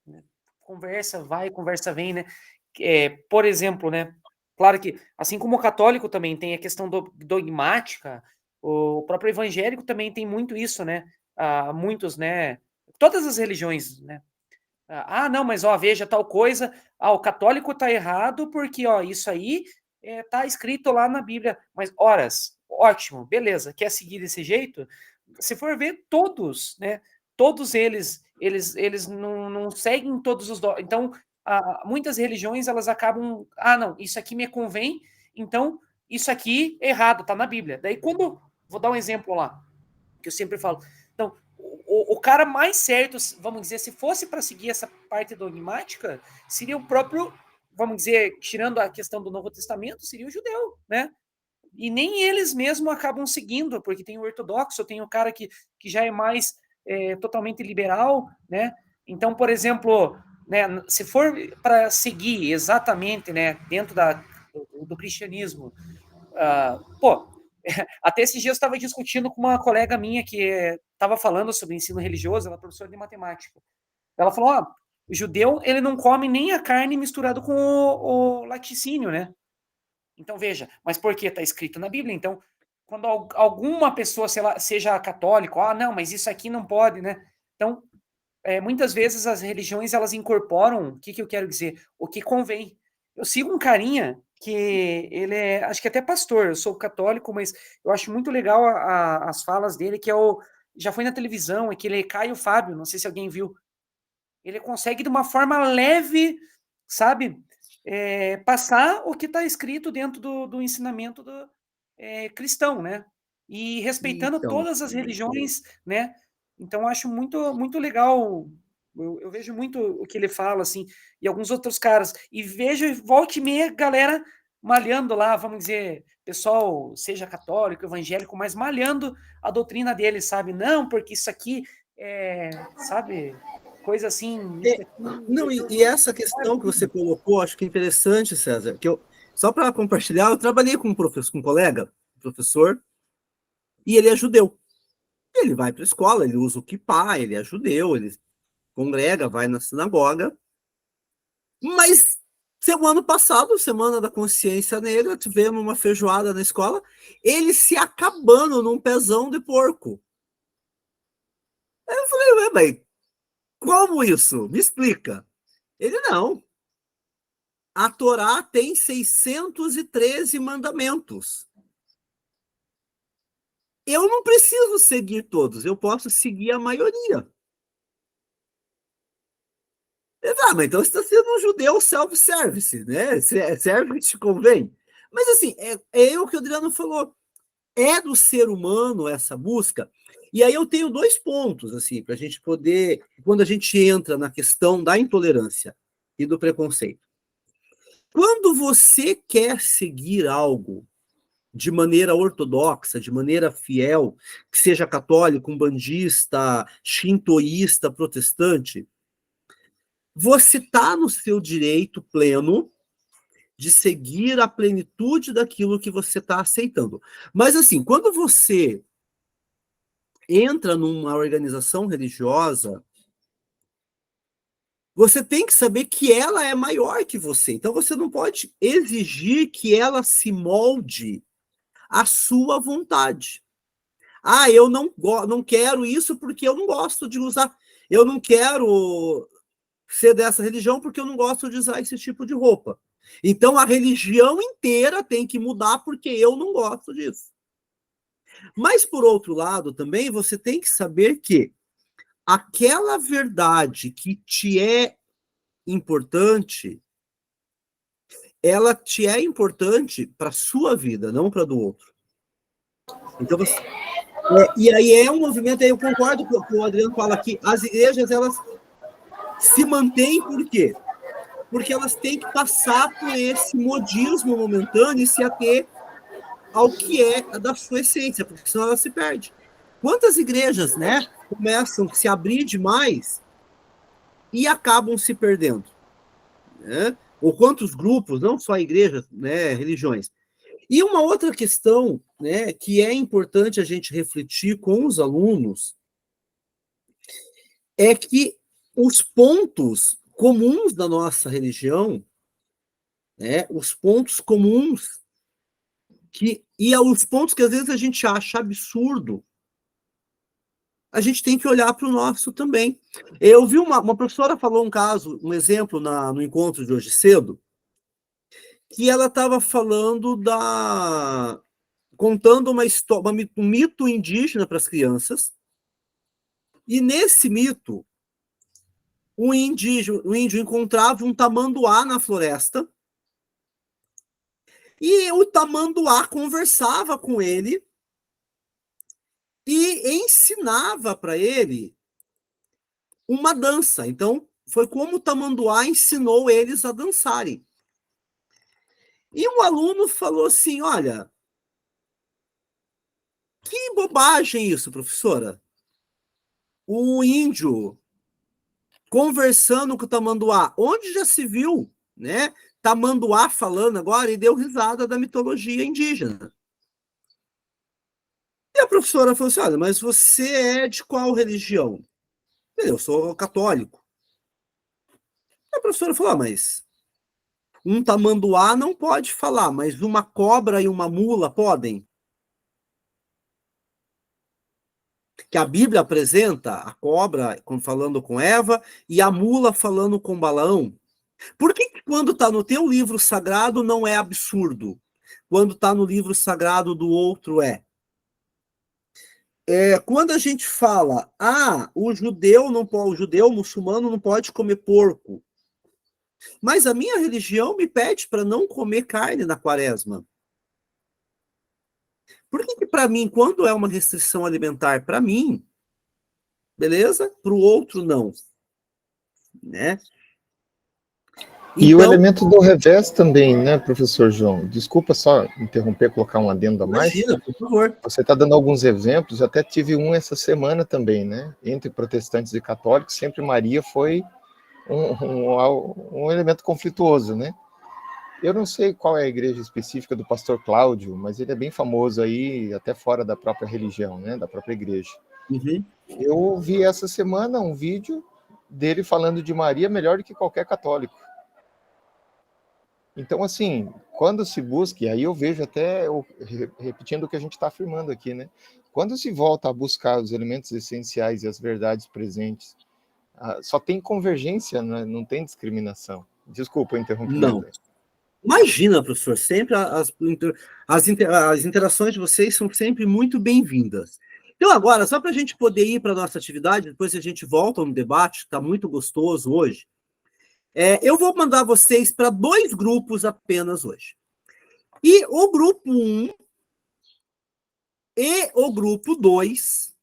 né? Conversa vai, conversa vem, né? Por exemplo, né? Claro que, assim como o católico também tem a questão dogmática, o próprio evangélico também tem muito isso, né? Muitos, né? Todas as religiões, né? Não, mas ó, veja tal coisa, o católico tá errado porque, ó, isso aí tá escrito lá na Bíblia, mas horas, ótimo, beleza, quer seguir desse jeito? Se for ver todos, né? Todos eles não seguem todos os então muitas religiões elas acabam, não, isso aqui me convém, então isso aqui é errado, tá na Bíblia. Daí quando vou dar um exemplo lá, que eu sempre falo, então o cara mais certo, vamos dizer, se fosse para seguir essa parte dogmática, seria o próprio, vamos dizer, tirando a questão do Novo Testamento, seria o judeu, né? E nem eles mesmos acabam seguindo, porque tem o ortodoxo, tem o cara que já é mais totalmente liberal, né? Então, por exemplo, né, se for para seguir exatamente, né, dentro do cristianismo, até esses dias eu estava discutindo com uma colega minha que estava falando sobre ensino religioso, ela é professora de matemática. Ela falou, o judeu, ele não come nem a carne misturado com o laticínio, né? Então, veja, mas por que? Está escrito na Bíblia. Então, quando alguma pessoa, sei lá, seja católico, não, mas isso aqui não pode, né? Então, muitas vezes as religiões, elas incorporam, o que eu quero dizer? O que convém. Eu sigo um carinha que ele é, acho que até pastor, eu sou católico, mas eu acho muito legal as falas dele, que já foi na televisão, que ele é Caio Fábio, não sei se alguém viu. Ele consegue, de uma forma leve, sabe, passar o que está escrito dentro do ensinamento cristão, né? E respeitando todas as religiões, né? Então, eu acho muito, muito legal. Eu vejo muito o que ele fala, assim, e alguns outros caras. E vejo, volta e meia, galera malhando lá, vamos dizer, pessoal, seja católico, evangélico, mas malhando a doutrina deles, sabe? Não, porque isso aqui sabe, coisa assim. Não, e essa questão que você colocou, acho que é interessante, César, que só para compartilhar, eu trabalhei com um colega, professor, e ele é judeu. Ele vai para a escola, ele usa o kippá, ele é judeu, ele congrega, vai na sinagoga. Mas, ano passado, Semana da Consciência Negra, tivemos uma feijoada na escola, ele se acabando num pezão de porco. Aí eu falei, mas como isso? Me explica. Ele não. A Torá tem 613 mandamentos. Eu não preciso seguir todos, eu posso seguir a maioria. Mas então você está sendo um judeu self-service, né? Serve que te convém. Mas assim, é o que o Adriano falou. É do ser humano essa busca. E aí eu tenho 2 pontos, assim, para a gente poder, quando a gente entra na questão da intolerância e do preconceito. Quando você quer seguir algo de maneira ortodoxa, de maneira fiel, que seja católico, umbandista, shintoísta, protestante, você está no seu direito pleno de seguir a plenitude daquilo que você está aceitando. Mas, assim, quando você entra numa organização religiosa, você tem que saber que ela é maior que você. Então, você não pode exigir que ela se molde à sua vontade. Eu não quero isso porque eu não gosto de usar. Eu não quero ser dessa religião porque eu não gosto de usar esse tipo de roupa. Então, a religião inteira tem que mudar porque eu não gosto disso. Mas, por outro lado, também você tem que saber que aquela verdade que te é importante, ela te é importante para a sua vida, não para a do outro. Então, e aí é um movimento, aí eu concordo com o que o Adriano fala aqui, as igrejas, elas se mantêm por quê? Porque elas têm que passar por esse modismo momentâneo e se ater ao que é da sua essência, porque senão ela se perde. Quantas igrejas, né, começam a se abrir demais e acabam se perdendo? Né? Ou quantos grupos, não só igrejas, né, religiões. E uma outra questão, né, que é importante a gente refletir com os alunos é que os pontos comuns da nossa religião, né, os pontos comuns e os pontos que às vezes a gente acha absurdo, a gente tem que olhar para o nosso também. Eu vi uma professora falou um exemplo no encontro de hoje cedo, que ela estava falando contando uma história, um mito indígena para as crianças, e nesse mito, o índio encontrava um tamanduá na floresta, e o tamanduá conversava com ele e ensinava para ele uma dança. Então, foi como o tamanduá ensinou eles a dançarem. E um aluno falou assim, olha, que bobagem isso, professora. O índio conversando com o tamanduá. Onde já se viu, né? Tamanduá falando agora e deu risada da mitologia indígena. E a professora falou assim, olha, mas você é de qual religião? Eu sou católico. A professora falou, mas um tamanduá não pode falar, mas uma cobra e uma mula podem? Que a Bíblia apresenta a cobra falando com Eva e a mula falando com Balaão. Por que quando está no teu livro sagrado não é absurdo? Quando está no livro sagrado do outro é? Quando a gente fala, o judeu muçulmano não pode comer porco. Mas a minha religião me pede para não comer carne na quaresma. Por que para mim, quando é uma restrição alimentar, para mim, beleza? Para o outro, não. Né? E o elemento do revés também, né, professor João? Desculpa só interromper, colocar um adendo a mais. Imagina, por favor. Você está dando alguns exemplos, eu até tive um essa semana também, né? Entre protestantes e católicos, sempre Maria foi um elemento conflituoso, né? Eu não sei qual é a igreja específica do pastor Cláudio, mas ele é bem famoso aí, até fora da própria religião, né? Da própria igreja. Uhum. Eu vi essa semana um vídeo dele falando de Maria melhor do que qualquer católico. Então, assim, quando se busca, e aí eu vejo até, repetindo o que a gente está afirmando aqui, né? Quando se volta a buscar os elementos essenciais e as verdades presentes, só tem convergência, né? Não tem discriminação. Desculpa, eu interrompi. Não. Imagina, professor, sempre as interações de vocês são sempre muito bem-vindas. Então, agora, só para a gente poder ir para a nossa atividade, depois a gente volta no debate, está muito gostoso hoje. Eu vou mandar vocês para 2 grupos apenas hoje. E o grupo 1 e o grupo 2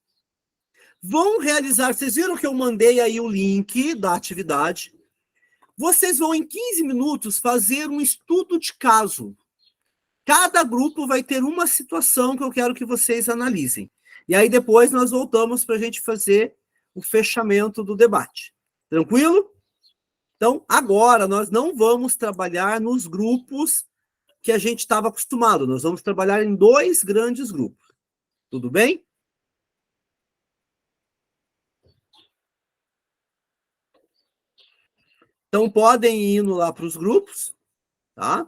vão realizar, vocês viram que eu mandei aí o link da atividade? Vocês vão, em 15 minutos, fazer um estudo de caso. Cada grupo vai ter uma situação que eu quero que vocês analisem. E aí depois nós voltamos para a gente fazer o fechamento do debate. Tranquilo? Então, agora nós não vamos trabalhar nos grupos que a gente estava acostumado. Nós vamos trabalhar em 2 grandes grupos. Tudo bem? Então, podem ir indo lá para os grupos, tá?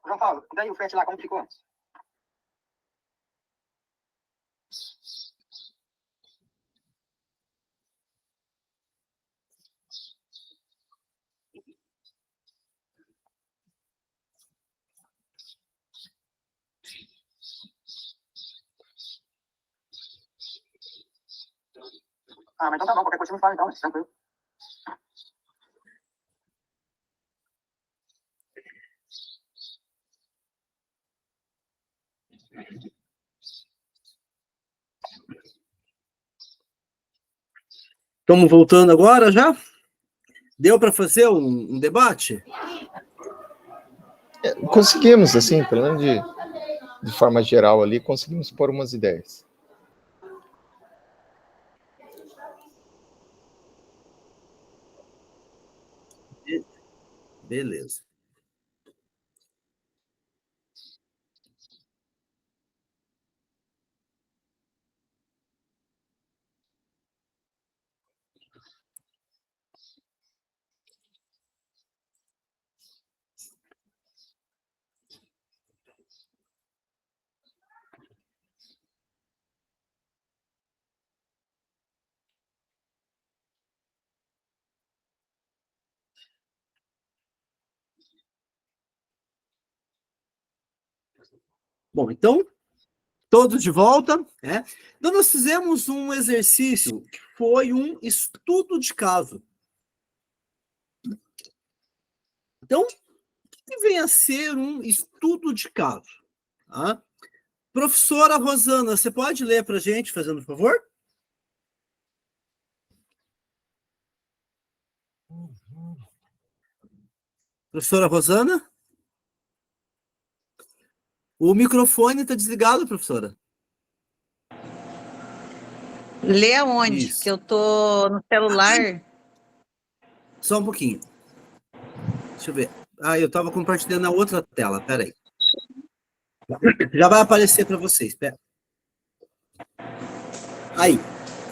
João Paulo, daí o frete lá, como ficou? Ah, mas então tá bom, qualquer coisa você me fala então, tranquilo. Estamos voltando agora já? Deu para fazer um debate? Conseguimos, assim, pelo menos de forma geral ali, conseguimos pôr umas ideias. Beleza. Bom, então, todos de volta, né? Então, nós fizemos um exercício que foi um estudo de caso. Então, o que vem a ser um estudo de caso? Tá? Professora Rosana, você pode ler para a gente, fazendo um favor? Professora Rosana? O microfone está desligado, professora. Lê aonde? Isso. Que eu tô no celular. Só um pouquinho. Deixa eu ver. Ah, eu estava compartilhando na outra tela. Espera aí. Já vai aparecer para vocês. Espera. Aí.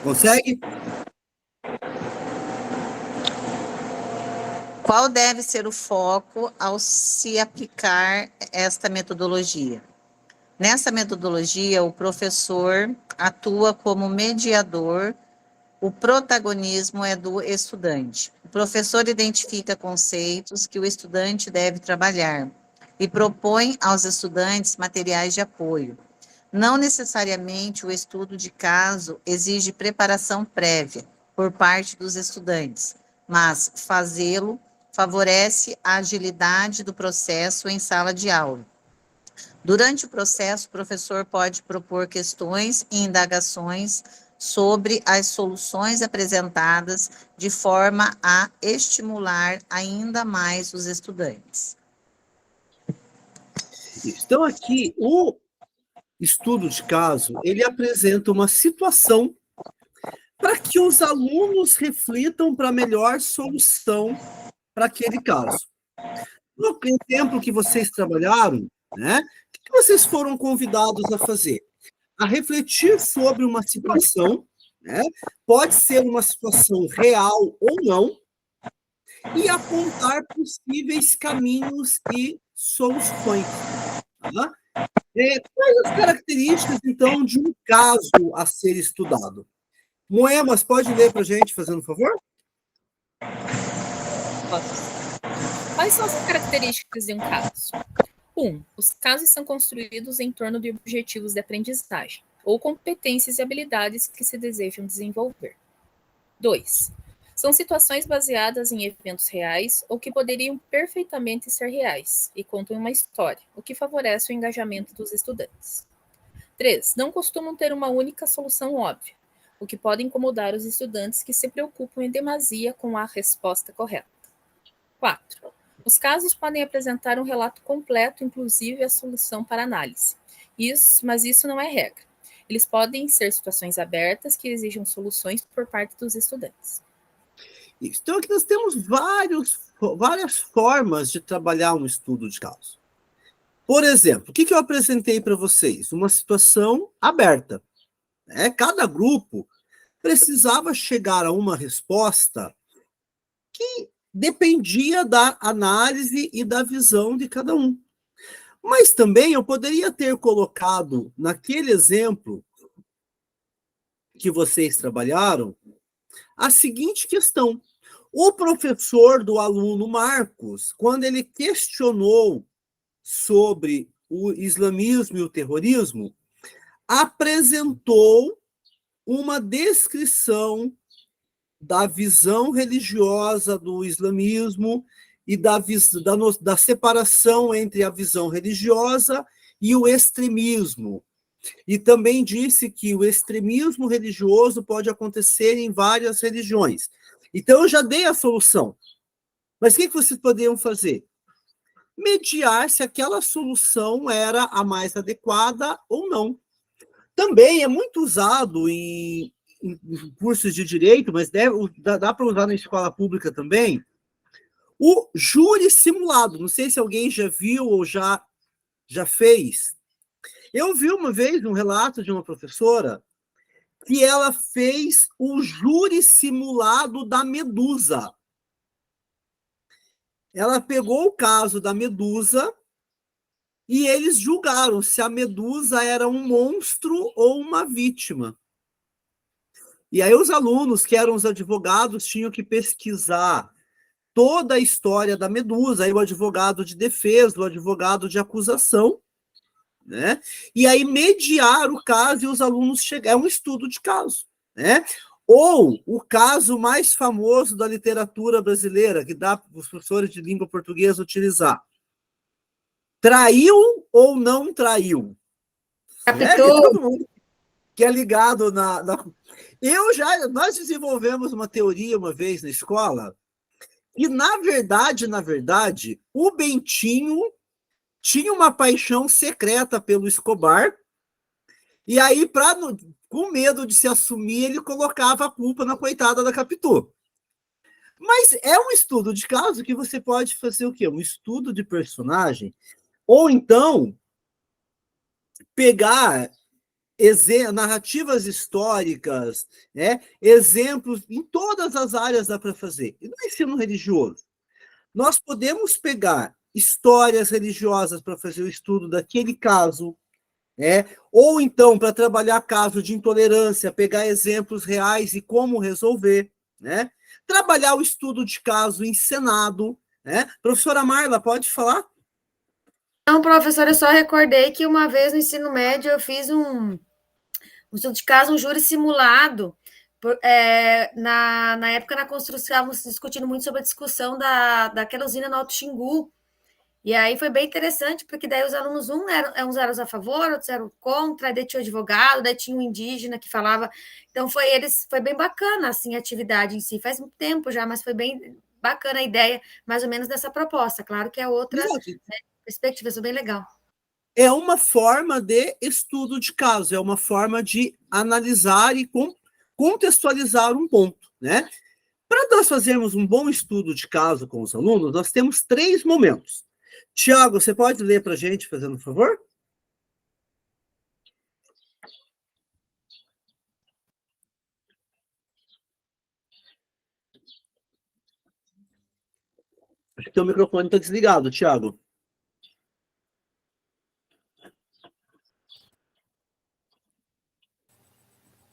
Consegue? Qual deve ser o foco ao se aplicar esta metodologia? Nessa metodologia, o professor atua como mediador, o protagonismo é do estudante. O professor identifica conceitos que o estudante deve trabalhar e propõe aos estudantes materiais de apoio. Não necessariamente o estudo de caso exige preparação prévia por parte dos estudantes, mas fazê-lo favorece a agilidade do processo em sala de aula. Durante o processo, o professor pode propor questões e indagações sobre as soluções apresentadas de forma a estimular ainda mais os estudantes. Então, aqui, o estudo de caso, ele apresenta uma situação para que os alunos reflitam para a melhor solução para aquele caso. No exemplo que vocês trabalharam, né, o que vocês foram convidados a fazer? A refletir sobre uma situação, né, pode ser uma situação real ou não, e apontar possíveis caminhos e soluções. Tá? Quais as características, então, de um caso a ser estudado? Moemas, pode ler para a gente, fazendo um favor? Posso. Quais são as características de um caso? 1. Os casos são construídos em torno de objetivos de aprendizagem, ou competências e habilidades que se desejam desenvolver. 2. São situações baseadas em eventos reais ou que poderiam perfeitamente ser reais e contam uma história, o que favorece o engajamento dos estudantes. 3. Não costumam ter uma única solução óbvia, o que pode incomodar os estudantes que se preocupam em demasia com a resposta correta. 4. Os casos podem apresentar um relato completo, inclusive a solução para análise. Mas isso não é regra. Eles podem ser situações abertas que exijam soluções por parte dos estudantes. Então, aqui nós temos várias formas de trabalhar um estudo de caso. Por exemplo, o que eu apresentei para vocês? Uma situação aberta. Né? Cada grupo precisava chegar a uma resposta que dependia da análise e da visão de cada um. Mas também eu poderia ter colocado naquele exemplo que vocês trabalharam a seguinte questão. O professor do aluno Marcos, quando ele questionou sobre o islamismo e o terrorismo, apresentou uma descrição da visão religiosa do islamismo e da separação entre a visão religiosa e o extremismo. E também disse que o extremismo religioso pode acontecer em várias religiões. Então, eu já dei a solução. Mas o que vocês poderiam fazer? Mediar se aquela solução era a mais adequada ou não. Também é muito usado em cursos de direito, mas dá para usar na escola pública também, o júri simulado. Não sei se alguém já viu ou já fez. Eu vi uma vez um relato de uma professora que ela fez o júri simulado da Medusa. Ela pegou o caso da Medusa e eles julgaram se a Medusa era um monstro ou uma vítima. E aí os alunos, que eram os advogados, tinham que pesquisar toda a história da Medusa, aí o advogado de defesa, o advogado de acusação, né? E aí mediar o caso e os alunos chegar. É um estudo de caso, né? Ou o caso mais famoso da literatura brasileira, que dá para os professores de língua portuguesa utilizar. Traiu ou não traiu? Captou? Todo mundo que é ligado nós desenvolvemos uma teoria uma vez na escola, e na verdade, o Bentinho tinha uma paixão secreta pelo Escobar, e aí, com medo de se assumir, ele colocava a culpa na coitada da Capitu. Mas é um estudo de caso que você pode fazer o quê? Um estudo de personagem, ou então pegar narrativas históricas, né? Exemplos em todas as áreas dá para fazer. E no ensino religioso, nós podemos pegar histórias religiosas para fazer o estudo daquele caso, ou então, para trabalhar caso de intolerância, pegar exemplos reais e como resolver, né? Trabalhar o estudo de caso encenado, né? Professora Marla, pode falar? Não, professora, eu só recordei que uma vez no ensino médio eu fiz um estudo de caso, um júri simulado. Na época, na construção, estávamos discutindo muito sobre a discussão daquela usina no Alto Xingu. E aí foi bem interessante, porque daí os alunos, uns eram a favor, outros eram contra, daí tinha o advogado, daí tinha um indígena que falava. Então, foi bem bacana, assim, a atividade em si. Faz muito tempo já, mas foi bem bacana a ideia, mais ou menos, dessa proposta. Claro que é outra, né, perspectiva, isso é bem legal. É uma forma de estudo de caso, é uma forma de analisar e contextualizar um ponto, né? Para nós fazermos um bom estudo de caso com os alunos, nós temos 3 momentos. Tiago, você pode ler para a gente, fazendo um favor? Acho que o microfone está desligado, Tiago.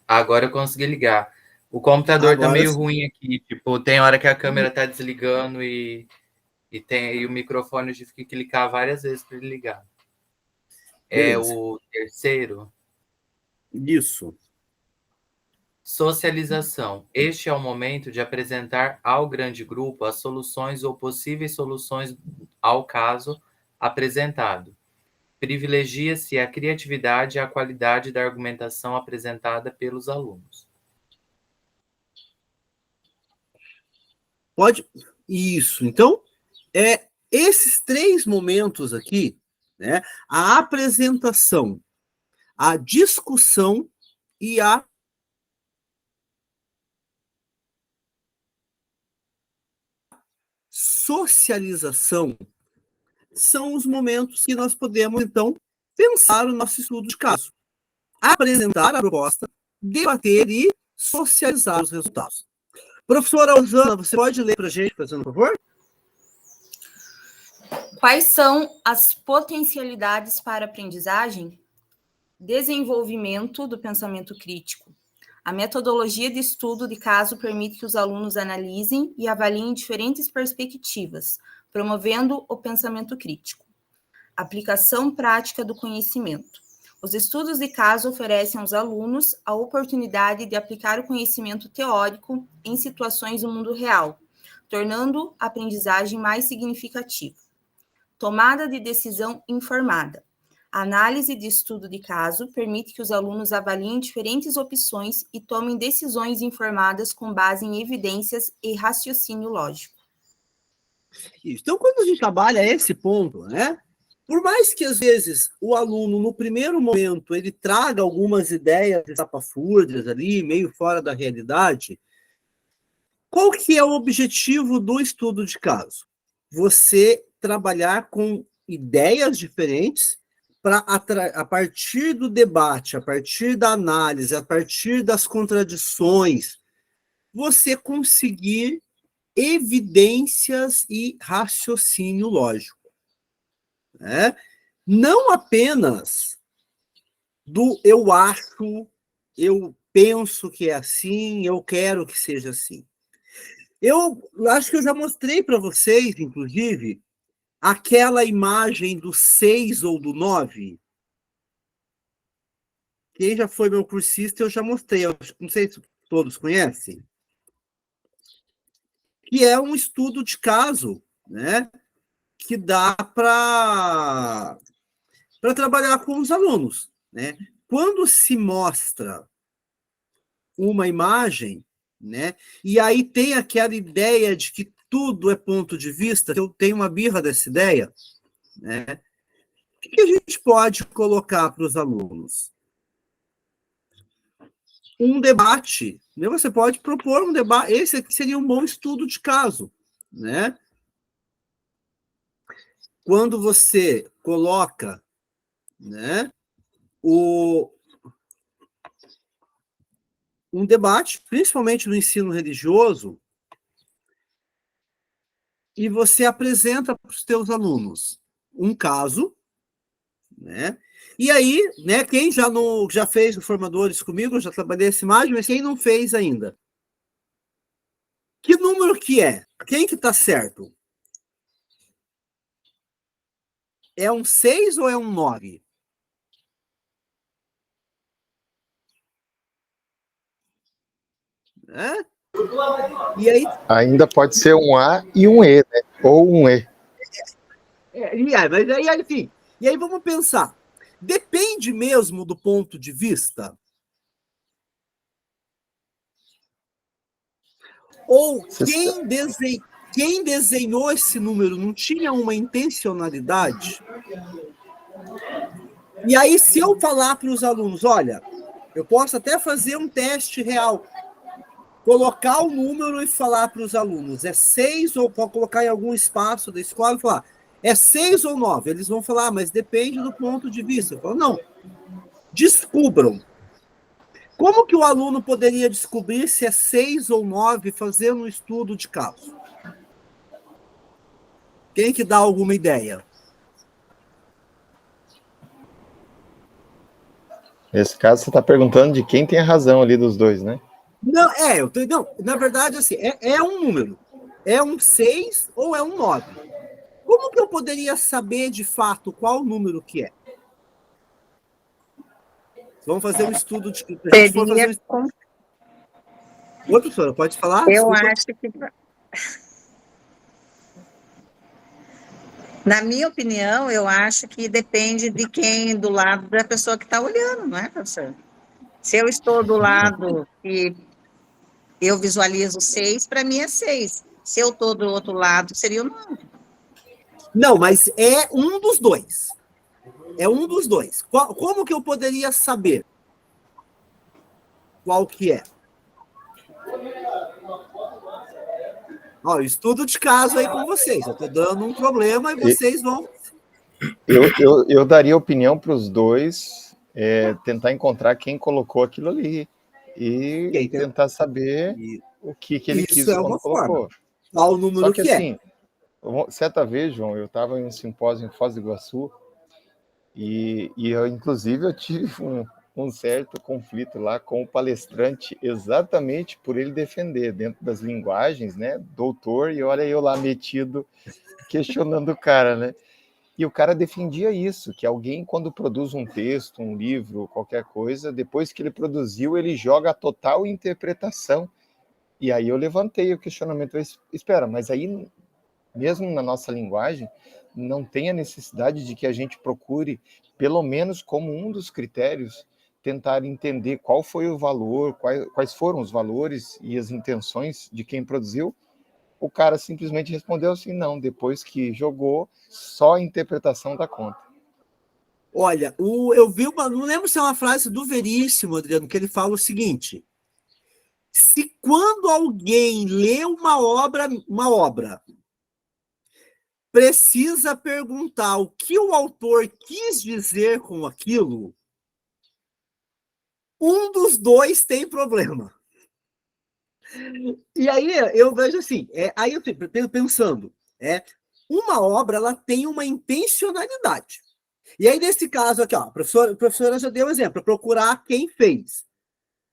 Agora eu consegui ligar. O computador Agora tá meio sim. ruim aqui. Tipo, tem hora que a câmera tá desligando e o microfone eu tive que clicar várias vezes para ele ligar. Beleza. É o terceiro. Isso. Socialização. Este é o momento de apresentar ao grande grupo as soluções ou possíveis soluções ao caso apresentado. Privilegia-se a criatividade e a qualidade da argumentação apresentada pelos alunos. Pode. Isso. Então, esses 3 momentos aqui, né? A apresentação, a discussão e a socialização são os momentos que nós podemos, então, pensar o nosso estudo de caso. Apresentar a proposta, debater e socializar os resultados. Professora Rosana, você pode ler para a gente, fazendo um favor? Quais são as potencialidades para aprendizagem? Desenvolvimento do pensamento crítico. A metodologia de estudo de caso permite que os alunos analisem e avaliem diferentes perspectivas, promovendo o pensamento crítico. Aplicação prática do conhecimento. Os estudos de caso oferecem aos alunos a oportunidade de aplicar o conhecimento teórico em situações do mundo real, tornando a aprendizagem mais significativa. Tomada de decisão informada. A análise de estudo de caso permite que os alunos avaliem diferentes opções e tomem decisões informadas com base em evidências e raciocínio lógico. Então, quando a gente trabalha esse ponto, né? Por mais que, às vezes, o aluno, no primeiro momento, ele traga algumas ideias estapafúrdias ali, meio fora da realidade, qual que é o objetivo do estudo de caso? Você trabalhar com ideias diferentes para, a partir do debate, a partir da análise, a partir das contradições, você conseguir evidências e raciocínio lógico. Né? Não apenas do eu acho, eu penso que é assim, eu quero que seja assim. Eu acho que eu já mostrei para vocês, inclusive, aquela imagem do 6 ou do 9. Quem já foi meu cursista, eu já mostrei. Eu não sei se todos conhecem. Que é um estudo de caso, né? Que dá para trabalhar com os alunos, né? Quando se mostra uma imagem, né? E aí tem aquela ideia de que tudo é ponto de vista, eu tenho uma birra dessa ideia, né? O que a gente pode colocar para os alunos? Um debate, né? Você pode propor um debate, esse aqui seria um bom estudo de caso, né? Quando você coloca, né, um debate, principalmente no ensino religioso, e você apresenta para os teus alunos um caso, né? E aí, né, quem já fez o Formadores comigo, eu já trabalhei essa imagem, mas quem não fez ainda? Que número que é? Quem que está certo? É um 6 ou é um 9? É? E aí... Ainda pode ser um A e um E, né? Ou um E. Mas aí, enfim, e aí vamos pensar. Depende mesmo do ponto de vista? Ou quem desenhou esse número não tinha uma intencionalidade? E aí, se eu falar para os alunos, olha, eu posso até fazer um teste real, colocar o número e falar para os alunos, é 6 ou pode colocar em algum espaço da escola e falar, é 6 ou 9? Eles vão falar, mas depende do ponto de vista. Eu falo, não, descubram. Como que o aluno poderia descobrir se é 6 ou 9 fazendo um estudo de caso? Quem que dá alguma ideia? Nesse caso, você está perguntando de quem tem a razão ali dos dois, né? Não, na verdade, assim, é um número. É um 6 ou é um 9? Como que eu poderia saber, de fato, qual número que é? Vamos fazer um estudo de... Oi, professora, pode falar? Eu Desculpa. acho que... Na minha opinião, eu acho que depende de quem, do lado da pessoa que está olhando, não é, professor? Se eu estou do lado que eu visualizo 6, para mim é 6. Se eu estou do outro lado, seria o 9. Não, mas é um dos dois. É um dos dois. Como que eu poderia saber qual que é? Ó, estudo de caso aí com vocês. Eu estou dando um problema e vocês vão... Eu daria opinião para os dois, tentar encontrar quem colocou aquilo ali e tentar saber o que ele quis Isso é quando uma colocou. forma. Qual o número Só que que é? assim, certa vez, João, eu estava em um simpósio em Foz do Iguaçu e eu, inclusive, eu tive um certo conflito lá com o palestrante, exatamente por ele defender dentro das linguagens, né, doutor, e olha eu lá metido, questionando o cara, né? E o cara defendia isso, que alguém, quando produz um texto, um livro, qualquer coisa, depois que ele produziu, ele joga a total interpretação. E aí eu levantei o questionamento, espera, mas aí, mesmo na nossa linguagem, não tem a necessidade de que a gente procure, pelo menos como um dos critérios, tentar entender qual foi o valor, quais foram os valores e as intenções de quem produziu. O cara simplesmente respondeu assim, não, depois que jogou, só a interpretação dá conta. Olha, eu vi não lembro se é uma frase do Veríssimo, Adriano, que ele fala o seguinte: se quando alguém lê uma obra, precisa perguntar o que o autor quis dizer com aquilo, um dos dois tem problema. E aí eu vejo assim, aí eu fico pensando, uma obra ela tem uma intencionalidade. E aí, nesse caso aqui, ó, a professora já deu um exemplo, procurar quem fez.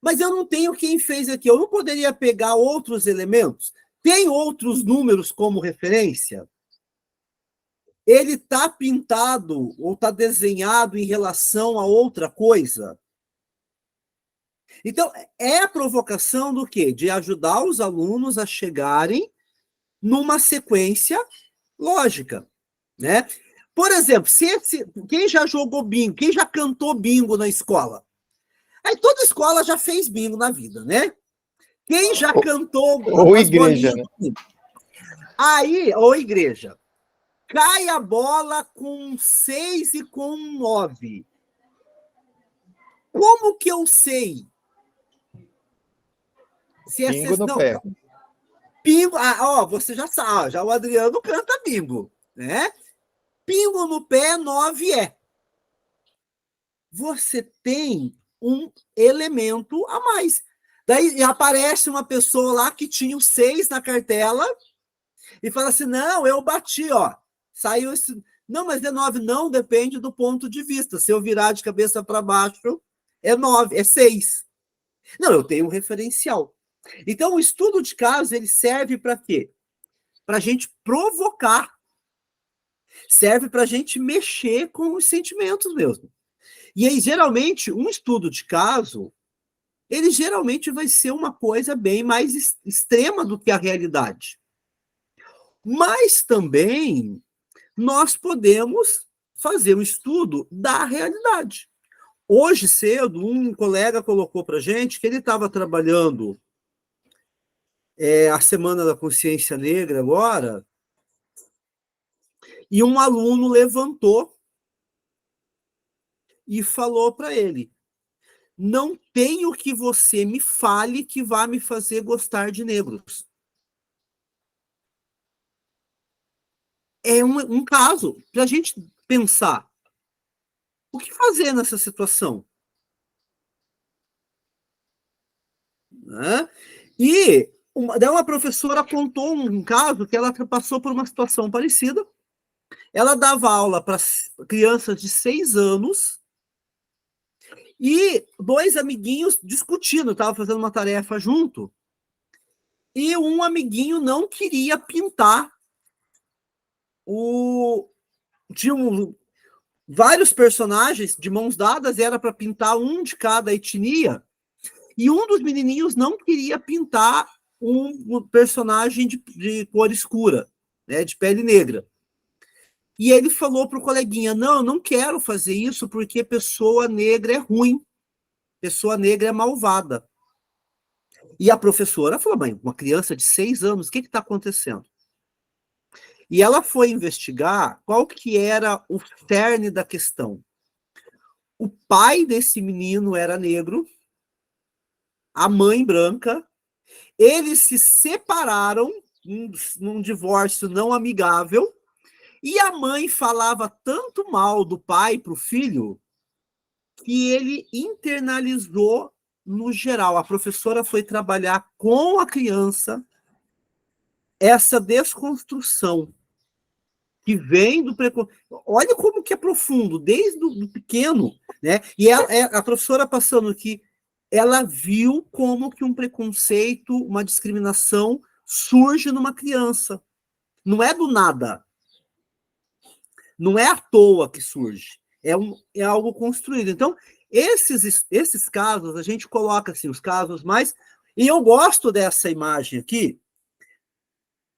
Mas eu não tenho quem fez aqui, eu não poderia pegar outros elementos? Tem outros números como referência? Ele está pintado ou está desenhado em relação a outra coisa? Então, é a provocação do quê? De ajudar os alunos a chegarem numa sequência lógica, né? Por exemplo, quem já jogou bingo, quem já cantou bingo na escola? Aí toda escola já fez bingo na vida, né? Quem já cantou ou igreja, né? Aí, ou igreja. Cai a bola com 6 e com 9. Como que eu sei? Se é Bingo no pé. Bingo, você já sabe, já o Adriano canta bingo, né? Bingo no pé, 9 é. Você tem um elemento a mais. Daí aparece uma pessoa lá que tinha o 6 na cartela e fala assim, não, eu bati, ó. Saiu esse... Não, mas é 9. Não, depende do ponto de vista. Se eu virar de cabeça para baixo, é 9, é 6. Não, eu tenho um referencial. Então, o estudo de caso, ele serve para quê? Para a gente provocar. Serve para a gente mexer com os sentimentos mesmo. E aí, geralmente, um estudo de caso, ele geralmente vai ser uma coisa bem mais extrema do que a realidade. Mas também nós podemos fazer um estudo da realidade. Hoje cedo, um colega colocou para a gente que ele estava trabalhando a Semana da Consciência Negra agora, e um aluno levantou e falou para ele, não tenho que você me fale que vai me fazer gostar de negros. É um caso para a gente pensar. O que fazer nessa situação? Né? E daí uma professora contou um caso que ela passou por uma situação parecida. Ela dava aula para crianças de 6 anos e 2 amiguinhos discutindo, estavam fazendo uma tarefa junto, e um amiguinho não queria pintar tinham vários personagens de mãos dadas, era para pintar um de cada etnia, e um dos menininhos não queria pintar um personagem de cor escura, né, de pele negra. E ele falou para o coleguinha, não, eu não quero fazer isso porque pessoa negra é ruim, pessoa negra é malvada. E a professora falou, mãe, uma criança de 6 anos, o que está acontecendo? E ela foi investigar qual que era o cerne da questão. O pai desse menino era negro, a mãe branca, eles se separaram num divórcio não amigável, e a mãe falava tanto mal do pai para o filho que ele internalizou no geral. A professora foi trabalhar com a criança essa desconstrução que vem do preconceito. Olha como que é profundo, desde o pequeno, né? E a professora passando aqui, ela viu como que um preconceito, uma discriminação surge numa criança. Não é do nada. Não é à toa que surge. É algo construído. Então, esses casos, a gente coloca assim, os casos mais... E eu gosto dessa imagem aqui,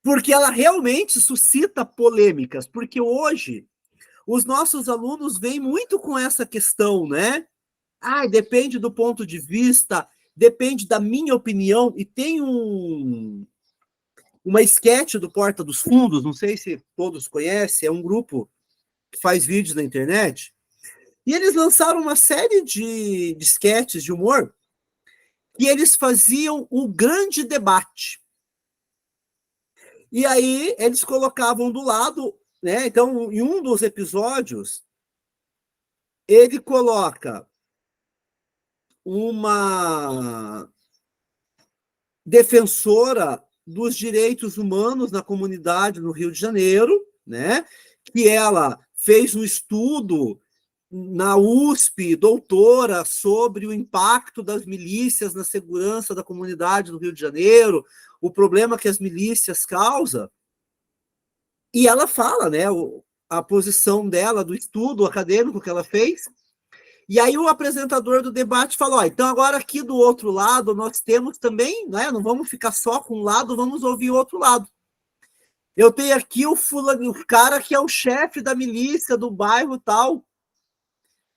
porque ela realmente suscita polêmicas, porque hoje os nossos alunos vêm muito com essa questão, né? Depende do ponto de vista, depende da minha opinião, e tem uma sketch do Porta dos Fundos, não sei se todos conhecem, é um grupo que faz vídeos na internet, e eles lançaram uma série de sketches de humor, e eles faziam o grande debate. E aí eles colocavam do lado, né? Então, em um dos episódios, ele coloca uma defensora dos direitos humanos na comunidade no Rio de Janeiro, né? Que ela fez um estudo na USP, doutora, sobre o impacto das milícias na segurança da comunidade do Rio de Janeiro, o problema que as milícias causam. E ela fala, né, a posição dela, do estudo acadêmico que ela fez. E aí o apresentador do debate falou, então agora aqui do outro lado nós temos também, né, não vamos ficar só com um lado, vamos ouvir o outro lado. Eu tenho aqui o cara que é o chefe da milícia do bairro tal,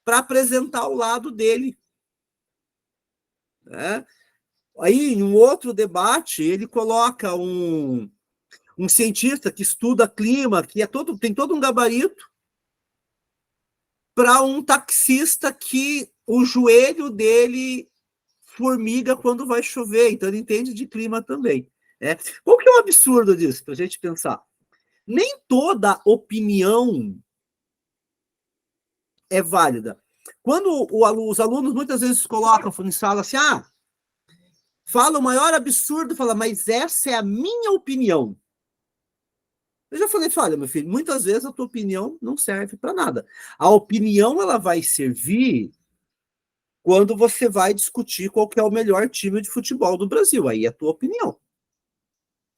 para apresentar o lado dele. Né? Aí, em um outro debate, ele coloca um cientista que estuda clima, que tem todo um gabarito, para um taxista que o joelho dele formiga quando vai chover, então ele entende de clima também. Né? Qual que é o absurdo disso, para a gente pensar? Nem toda opinião é válida. Quando os alunos muitas vezes colocam em sala assim, fala o maior absurdo, fala, mas essa é a minha opinião. Eu já falei, olha, meu filho, muitas vezes a tua opinião não serve para nada. A opinião, ela vai servir quando você vai discutir qual que é o melhor time de futebol do Brasil. Aí é a tua opinião.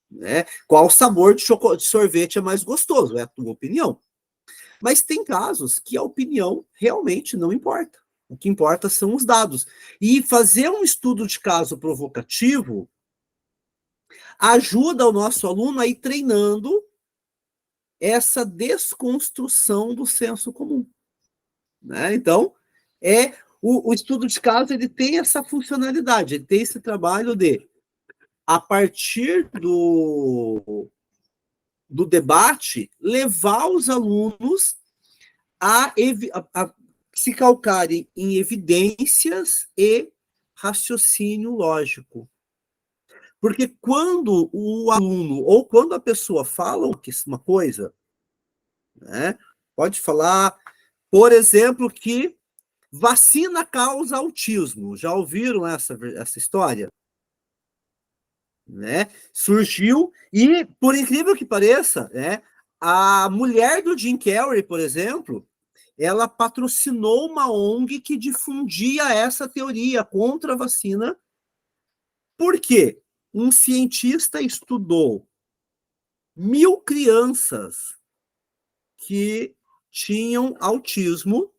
Né? Qual sabor de sorvete é mais gostoso? É a tua opinião. Mas tem casos que a opinião realmente não importa. O que importa são os dados. E fazer um estudo de caso provocativo ajuda o nosso aluno a ir treinando essa desconstrução do senso comum. Né? Então, o estudo de caso ele tem essa funcionalidade, ele tem esse trabalho de, a partir do debate, levar os alunos a se calcarem em evidências e raciocínio lógico. Porque quando o aluno, ou quando a pessoa fala uma coisa, né, pode falar, por exemplo, que vacina causa autismo. Já ouviram essa história? Né? Surgiu, e, por incrível que pareça, né, a mulher do Jim Carrey, por exemplo, ela patrocinou uma ONG que difundia essa teoria contra a vacina. Por quê? Um cientista estudou 1.000 crianças que tinham autismo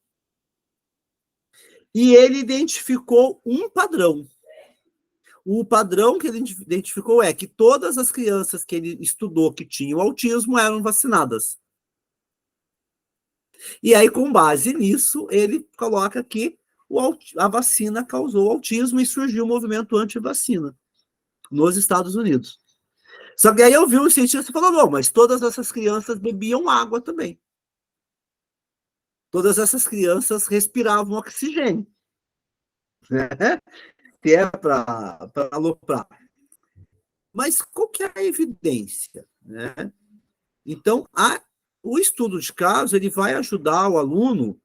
e ele identificou um padrão. O padrão que ele identificou é que todas as crianças que ele estudou que tinham autismo eram vacinadas. E aí, com base nisso, ele coloca que a vacina causou autismo e surgiu o movimento anti-vacina nos Estados Unidos. Só que aí eu vi um cientista falando, não, mas todas essas crianças bebiam água também. Todas essas crianças respiravam oxigênio. Né? Que é para aloprar. Mas qual que é a evidência? Né? Então, o estudo de caso ele vai ajudar o aluno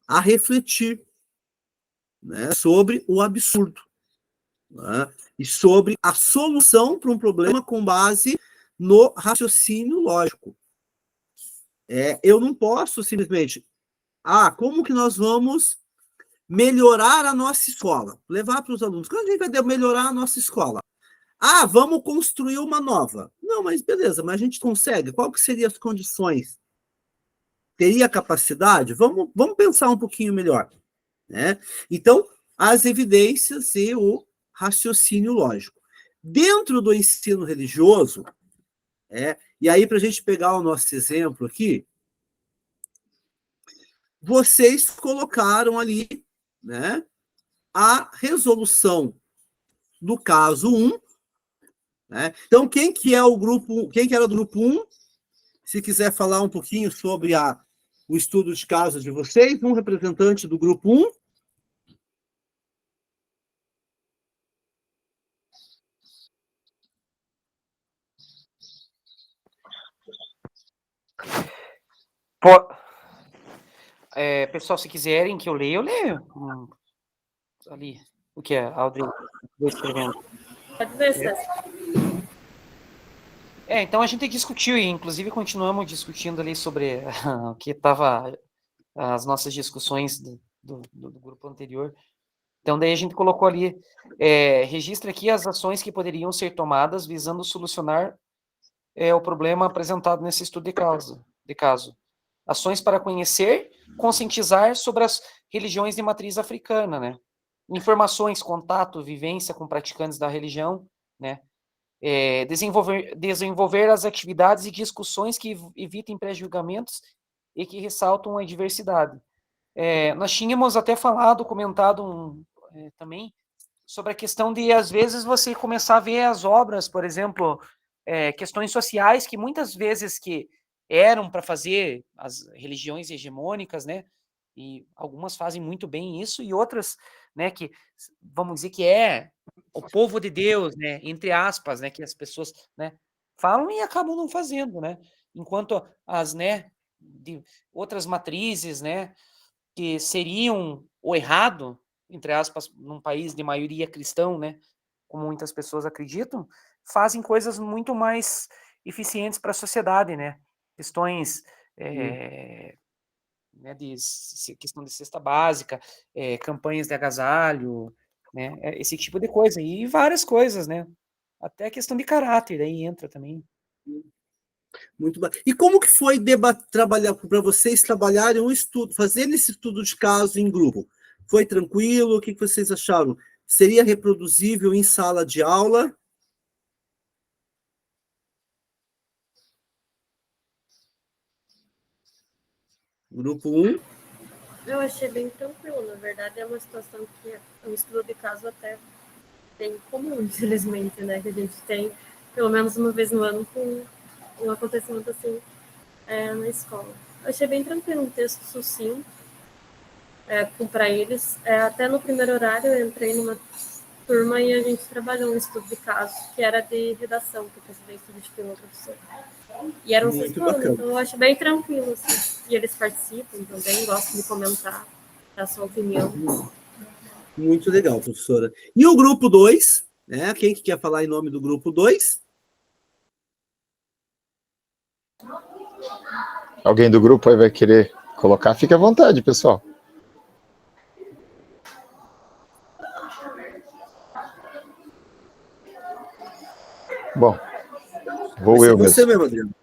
a refletir. né, sobre o absurdo, né, e sobre a solução para um problema com base no raciocínio lógico. Eu não posso simplesmente, como que nós vamos melhorar a nossa escola? Levar para os alunos. Quando a gente vai melhorar a nossa escola? Vamos construir uma nova. Não, mas beleza, mas a gente consegue? Qual que seriam as condições? Teria capacidade? Vamos pensar um pouquinho melhor, né? Então, as evidências e o raciocínio lógico. Dentro do ensino religioso, e aí, para a gente pegar o nosso exemplo aqui, vocês colocaram ali, né, a resolução do caso 1. Né? Então, quem que era do grupo 1? Se quiser falar um pouquinho sobre o estudo de casos de vocês, um representante do grupo 1. Pessoal, se quiserem que eu leia, eu leio. Ali, o que é? Audrey, vou escrevendo. Pode ver, César. Então a gente discutiu, e inclusive continuamos discutindo ali sobre o que estava as nossas discussões do grupo anterior. Então daí a gente colocou ali, registra aqui as ações que poderiam ser tomadas visando solucionar o problema apresentado nesse estudo de caso. Ações para conhecer, conscientizar sobre as religiões de matriz africana, né? Informações, contato, vivência com praticantes da religião, né? Desenvolver as atividades e discussões que evitem pré-julgamentos e que ressaltam a diversidade. Nós tínhamos até comentado também sobre a questão de, às vezes, você começar a ver as obras, por exemplo, questões sociais que muitas vezes que eram para fazer as religiões hegemônicas, né? E algumas fazem muito bem isso, e outras, né, que vamos dizer que o povo de Deus, né, entre aspas, né, que as pessoas, né, falam e acabam não fazendo, né? Enquanto as, né, de outras matrizes, né, que seriam o errado, entre aspas, num país de maioria cristão, né, como muitas pessoas acreditam, fazem coisas muito mais eficientes para a sociedade, né? Questões né, questão de cesta básica, campanhas de agasalho, né, esse tipo de coisa, e várias coisas, né? Até questão de caráter aí entra também. Muito bem. E como que foi trabalhar para vocês trabalharem um estudo, fazendo esse estudo de caso em grupo? Foi tranquilo? O que vocês acharam? Seria reproduzível em sala de aula? Grupo 1? Eu achei bem tranquilo, na verdade é uma situação que um estudo de caso até bem comum, infelizmente, né, que a gente tem pelo menos uma vez no ano com um acontecimento assim na escola. Eu achei bem tranquilo, um texto sucinto para eles. Até no primeiro horário eu entrei numa turma e a gente trabalhou um estudo de caso que era de redação, que o presidente substituiu o professor. E eram 6 anos, então eu acho bem tranquilo, assim. E eles participam também, gostam de comentar, dar sua opinião. Muito legal, professora. E o grupo 2, né? Quem que quer falar em nome do grupo 2? Alguém do grupo aí vai querer colocar? Fique à vontade, pessoal. Bom, vou eu mesmo. Você mesmo, Adriano.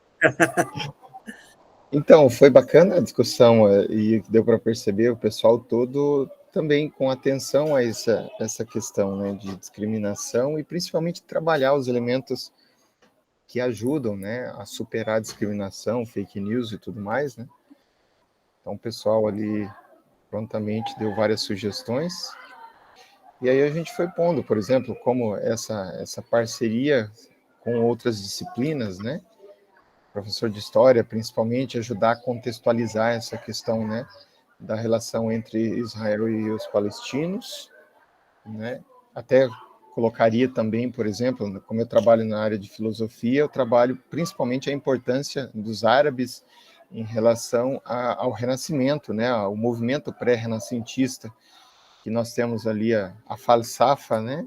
Então, foi bacana a discussão e deu para perceber o pessoal todo também com atenção a essa questão, né, de discriminação e principalmente trabalhar os elementos que ajudam, né, a superar a discriminação, fake news e tudo mais, né? Então, o pessoal ali prontamente deu várias sugestões e aí a gente foi pondo, por exemplo, como essa parceria com outras disciplinas, né? Professor de história, principalmente, ajudar a contextualizar essa questão, né, da relação entre Israel e os palestinos, né? Até colocaria também, por exemplo, como eu trabalho na área de filosofia, eu trabalho principalmente a importância dos árabes em relação ao Renascimento, né, ao movimento pré-renascentista, que nós temos ali a falsafa, né,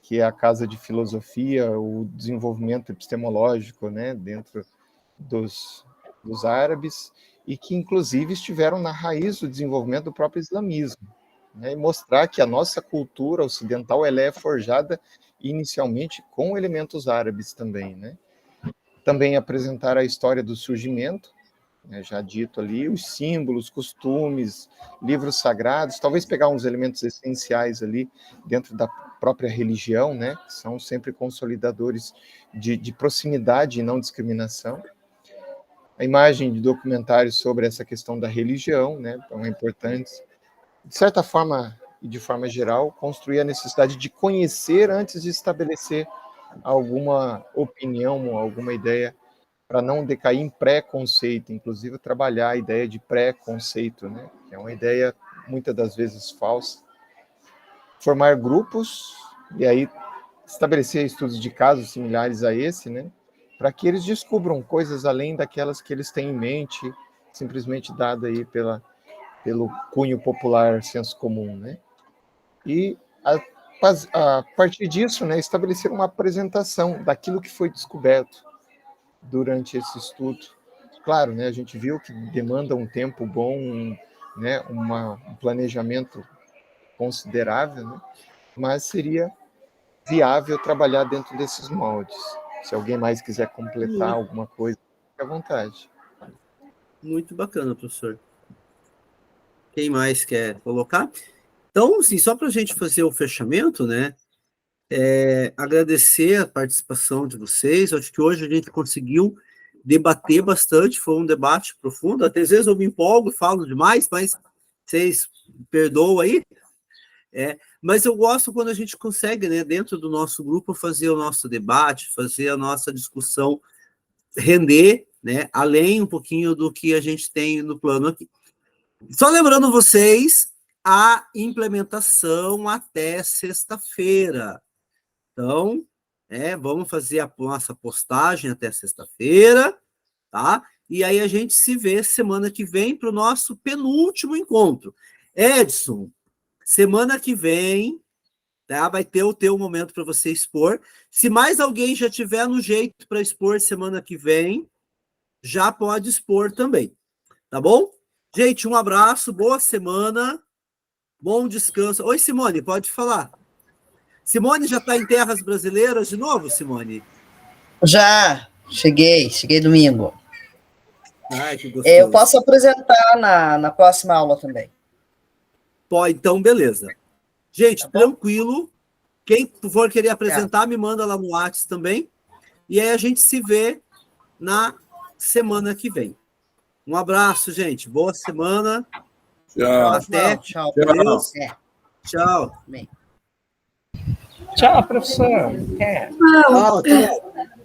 que é a casa de filosofia, o desenvolvimento epistemológico, né, dentro dos árabes, e que, inclusive, estiveram na raiz do desenvolvimento do próprio islamismo, né, e mostrar que a nossa cultura ocidental ela é forjada inicialmente com elementos árabes também, né. Também apresentar a história do surgimento, né, já dito ali, os símbolos, costumes, livros sagrados, talvez pegar uns elementos essenciais ali dentro da própria religião, né, que são sempre consolidadores de proximidade e não discriminação. A imagem de documentários sobre essa questão da religião, né, então é importante, de certa forma e de forma geral, construir a necessidade de conhecer antes de estabelecer alguma opinião, alguma ideia, para não decair em preconceito, inclusive trabalhar a ideia de preconceito, né, que é uma ideia muitas das vezes falsa. Formar grupos, e aí estabelecer estudos de casos similares a esse, né, para que eles descubram coisas além daquelas que eles têm em mente, simplesmente dada aí pelo cunho popular, senso comum, né. E a partir disso, né, estabelecer uma apresentação daquilo que foi descoberto durante esse estudo. Claro, né, a gente viu que demanda um tempo bom, né, um planejamento considerável, né, mas seria viável trabalhar dentro desses moldes. Se alguém mais quiser completar alguma coisa, fique à vontade. Muito bacana, professor. Quem mais quer colocar? Então, assim, só para a gente fazer o fechamento, né? Agradecer a participação de vocês. Acho que hoje a gente conseguiu debater bastante, foi um debate profundo. Até às vezes eu me empolgo, falo demais, mas vocês perdoam aí. Mas eu gosto quando a gente consegue, né, dentro do nosso grupo, fazer o nosso debate, fazer a nossa discussão render, né, além um pouquinho do que a gente tem no plano aqui. Só lembrando vocês, a implementação até sexta-feira. Então, vamos fazer a nossa postagem até sexta-feira, tá? E aí a gente se vê semana que vem para o nosso penúltimo encontro. Edson, semana que vem, tá? Vai ter o teu momento para você expor. Se mais alguém já tiver no jeito para expor semana que vem, já pode expor também, tá bom? Gente, um abraço, boa semana, bom descanso. Oi, Simone, pode falar. Simone já está em terras brasileiras de novo, Simone? Já, cheguei domingo. Ai, que gostoso. Eu posso apresentar na próxima aula também. Pô, então, beleza. Gente, tá tranquilo. Quem for querer apresentar, me manda lá no WhatsApp também. E aí a gente se vê na semana que vem. Um abraço, gente. Boa semana. Tchau. Até. Tchau. Tchau. Bem. Tchau, professor. Tchau.